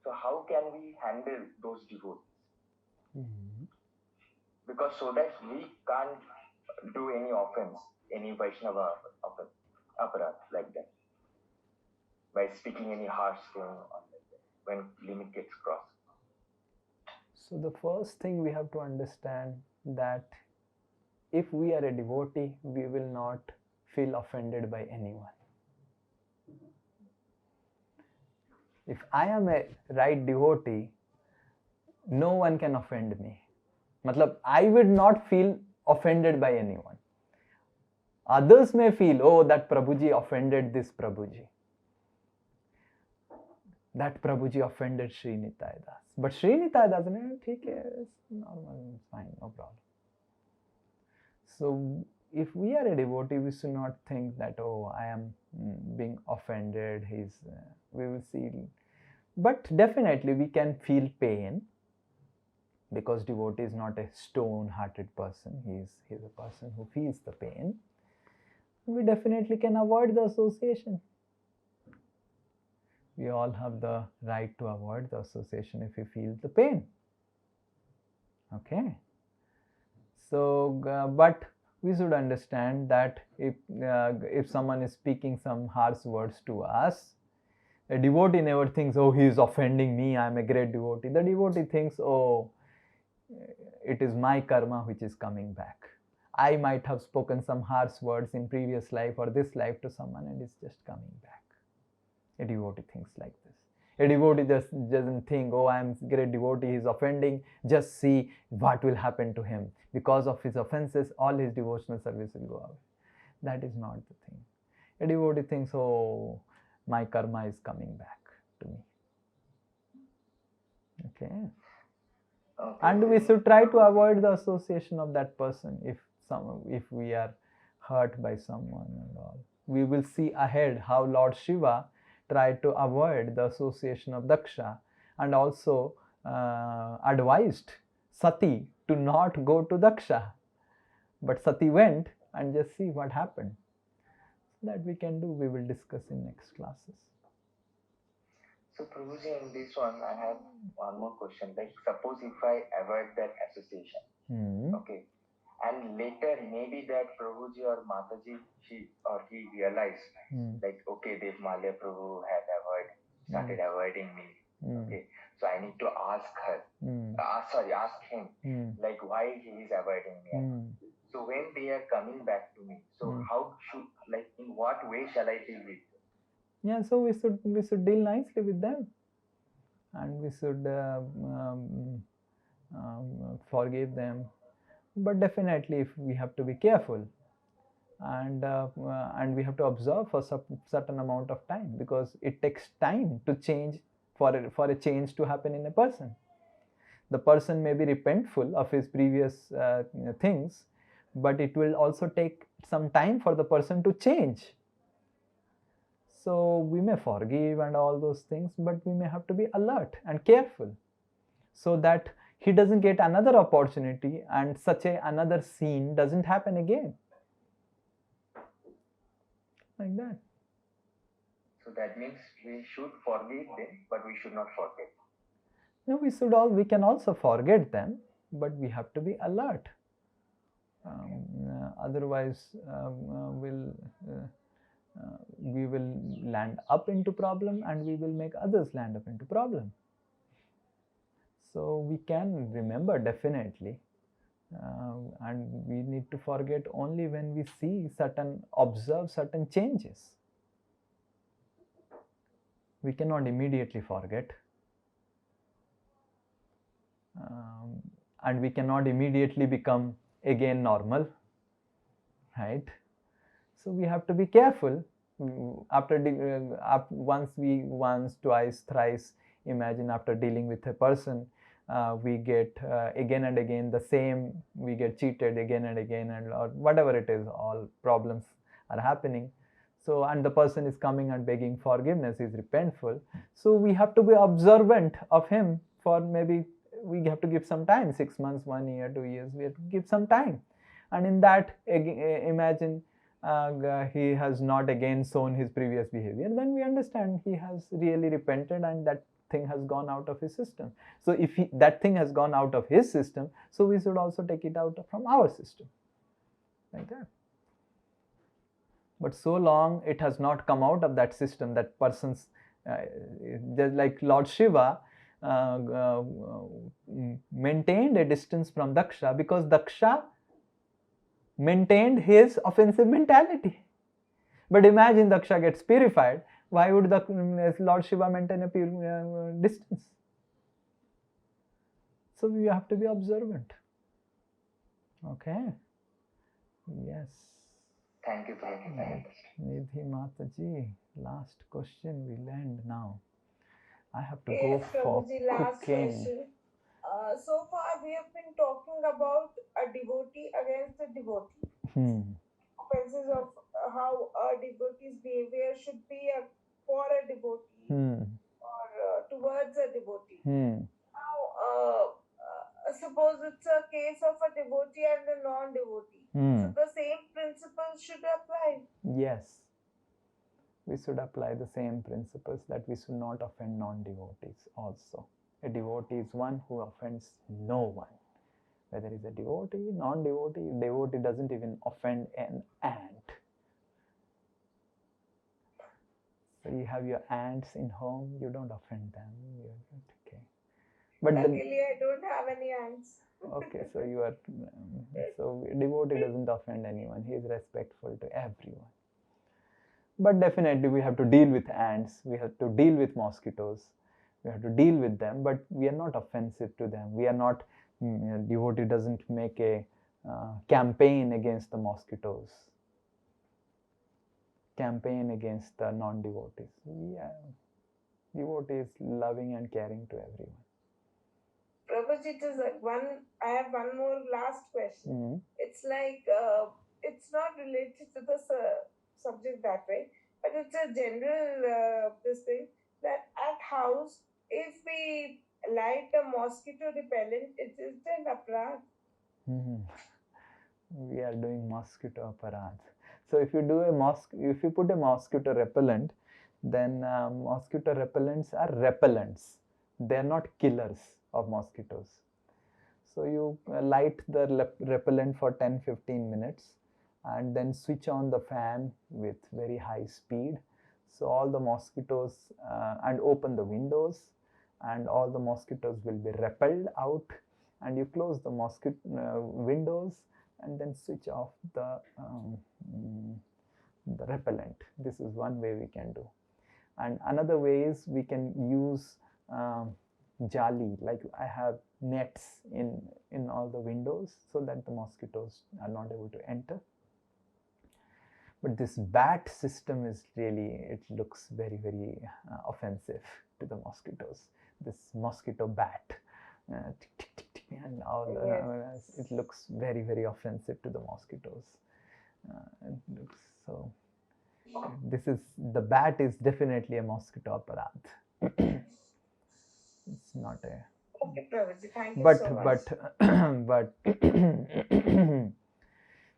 so how can we handle those devotees? Because so that we can't do any offense, any Vaishnava offense, aparat like that, by speaking any harsh thing on that when limit gets crossed. So the first thing we have to understand that if we are a devotee, we will not feel offended by anyone. If I am a right devotee, no one can offend me. Matlab, I would not feel offended by anyone. Others may feel, oh, that Prabhuji offended this Prabhuji. That Prabhuji offended Sri Nitai Das. But Sri Nitai Das, it's normal, it's fine, no problem. So if we are a devotee, we should not think that, oh, I am being offended, we will see. But definitely we can feel pain, because devotee is not a stone-hearted person. He is a person who feels the pain. We definitely can avoid the association. We all have the right to avoid the association if we feel the pain. Okay. So, but we should understand that if someone is speaking some harsh words to us, a devotee never thinks, oh, he is offending me, I am a great devotee. The devotee thinks, oh, it is my karma which is coming back. I might have spoken some harsh words in previous life or this life to someone, and it's just coming back. A devotee thinks like this. A devotee just doesn't think, oh, I am a great devotee, he is offending, just see what will happen to him. Because of his offenses, all his devotional service will go away. That is not the thing. A devotee thinks, oh, my karma is coming back to me. Okay. And we should try to avoid the association of that person if we are hurt by someone and all. We will see ahead how Lord Shiva tried to avoid the association of Daksha, and also advised Sati to not go to Daksha. But Sati went, and just see what happened. That we can do, we will discuss in next classes. So, Prabhuji, in this one, I have one more question. Like, suppose if I avoid that association, okay, And later, maybe that Prabhuji or Mataji, he realized, like, okay, this Malya Prabhu had started avoiding me. Okay, so I need to ask her, ask him, like, why he is avoiding me. So when they are coming back to me, so how should, like, in what way shall I deal with them? Yeah, so we should deal nicely with them, and we should forgive them. But definitely, if we have to be careful, and we have to observe for certain amount of time, because it takes time to change, for a change to happen in a person. The person may be repentful of his previous things, but it will also take some time for the person to change. So we may forgive and all those things, but we may have to be alert and careful, so that he doesn't get another opportunity and another scene doesn't happen again. Like that. So that means we should forgive them, but we should not forget. No, we can also forget them, but we have to be alert. Otherwise, we will land up into problem, and we will make others land up into problem. So we can remember definitely, and we need to forget only when we observe certain changes. We cannot immediately forget, and we cannot immediately become again normal, right? So we have to be careful. Once, twice, thrice, imagine after dealing with a person, we get again and again the same, we get cheated again and again, and or whatever it is, all problems are happening. So, and the person is coming and begging forgiveness, is repentful. So we have to be observant of him for maybe, we have to give some time, 6 months, 1 year, 2 years, we have to give some time. And in that, imagine he has not again shown his previous behavior, then we understand he has really repented, and that thing has gone out of his system. So if that thing has gone out of his system, so we should also take it out from our system, like that. But so long it has not come out of that system, that person's, just like Lord Shiva maintained a distance from Daksha, because Daksha maintained his offensive mentality. But imagine Daksha gets purified, why would Lord Shiva maintain a distance? So we have to be observant. Okay. Yes. Thank you, Prabhu. Nidhi Mataji, last question will end now. I have to go for last cooking. question. So far we have been talking about a devotee against a devotee. Offenses of how a devotee's behavior should be for a devotee or towards a devotee. Now, suppose it's a case of a devotee and a non-devotee. So the same principles should apply. Yes. We should apply the same principles, that we should not offend non-devotees also. A devotee is one who offends no one. Whether it's a devotee, non-devotee, devotee doesn't even offend an ant. So you have your ants in home, you don't offend them. You're okay. But luckily, I don't have any ants. Okay, so you are. So devotee doesn't offend anyone. He is respectful to everyone. But definitely, we have to deal with ants. We have to deal with mosquitoes. We have to deal with them. But we are not offensive to them. We are not. Devotee doesn't make a campaign against the mosquitoes. Campaign against the non-devotees. Devotee is loving and caring to everyone. Prabhuji, I have one more last question. It's like, it's not related to the subject that way, but it's a general this thing, that at house, if we light a mosquito repellent, it is an aparadh. We are doing mosquito aparadh. So if you put a mosquito repellent, then mosquito repellents are repellents. They are not killers of mosquitoes. So you light the repellent for 10-15 minutes and then switch on the fan with very high speed. So all the mosquitoes, and open the windows, and all the mosquitoes will be repelled out, and you close the windows and then switch off the repellent. This is one way we can do. And another way is we can use jali, like I have nets in all the windows so that the mosquitoes are not able to enter. But this bat system is really, it looks very, very offensive to the mosquitoes. This mosquito bat, and all it looks very, very offensive to the mosquitoes. It looks so. The bat is definitely a mosquito aparadh. It's not a. Okay, Prabhuji, thank you But so much. but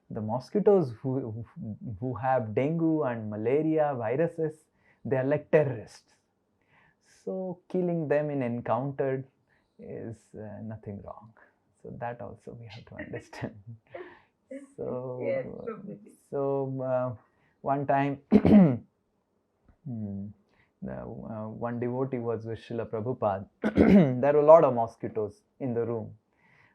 the mosquitoes who have dengue and malaria viruses, they are like terrorists. So killing them in encounter is nothing wrong. So that also we have to understand. So Yes, one time one devotee was with Srila Prabhupada. There were a lot of mosquitoes in the room,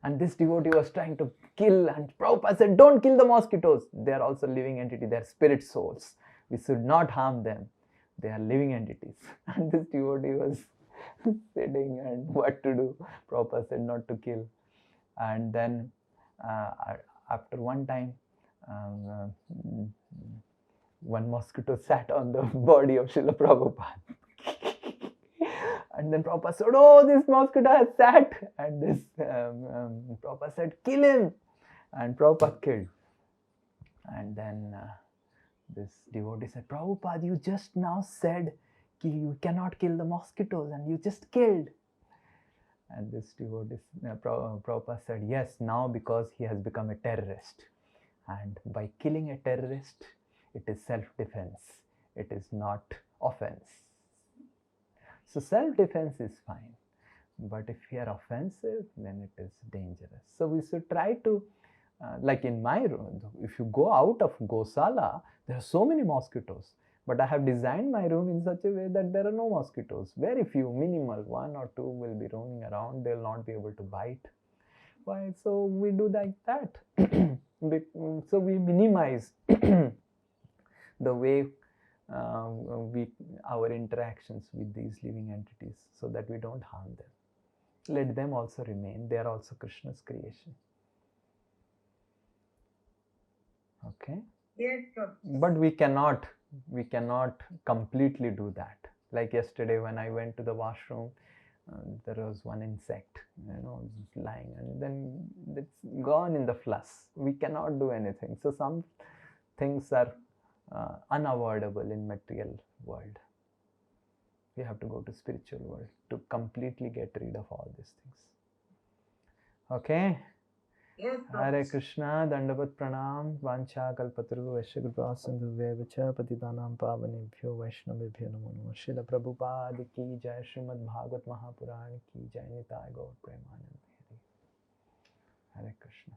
and this devotee was trying to kill, and Prabhupada said, don't kill the mosquitoes. They are also living entity. They are spirit souls. We should not harm them. They are living entities. And this devotee was sitting, and what to do? Prabhupada said not to kill. And then after one time, one mosquito sat on the body of Srila Prabhupada. And then Prabhupada said, oh, this mosquito has sat. And this Prabhupada said, kill him. And Prabhupada killed. And then this devotee said, Prabhupada, you just now said you cannot kill the mosquitoes, and you just killed. And this devotee, Prabhupada said, yes, now because he has become a terrorist. And by killing a terrorist, it is self-defense. It is not offense. So self-defense is fine. But if you are offensive, then it is dangerous. So we should try to, like in my room, if you go out of Gosala, there are so many mosquitoes. But I have designed my room in such a way that there are no mosquitoes. Very few, minimal, 1 or 2 will be roaming around. They will not be able to bite. Why? So we do like that. So we minimize the way our interactions with these living entities, so that we don't harm them. Let them also remain. They are also Krishna's creation. Okay? Yes, but we cannot completely do that. Like yesterday when I went to the washroom, there was one insect, just lying, and then it's gone in the flush. We cannot do anything. So some things are unavoidable in material world. We have to go to spiritual world to completely get rid of all these things. Okay? Yes, Hare Krishna, Dandavat Pranam, Vancha Kalpataru, Vaishya Sindhu Vevacha, Patitanam Pavanebhyo, Vaishnavebhyo Namo Namo. Srila Prabhupada ki jai, Srimad Bhagavat Mahapurana ki jai, Nitai Gaur Premanand. Hare Krishna.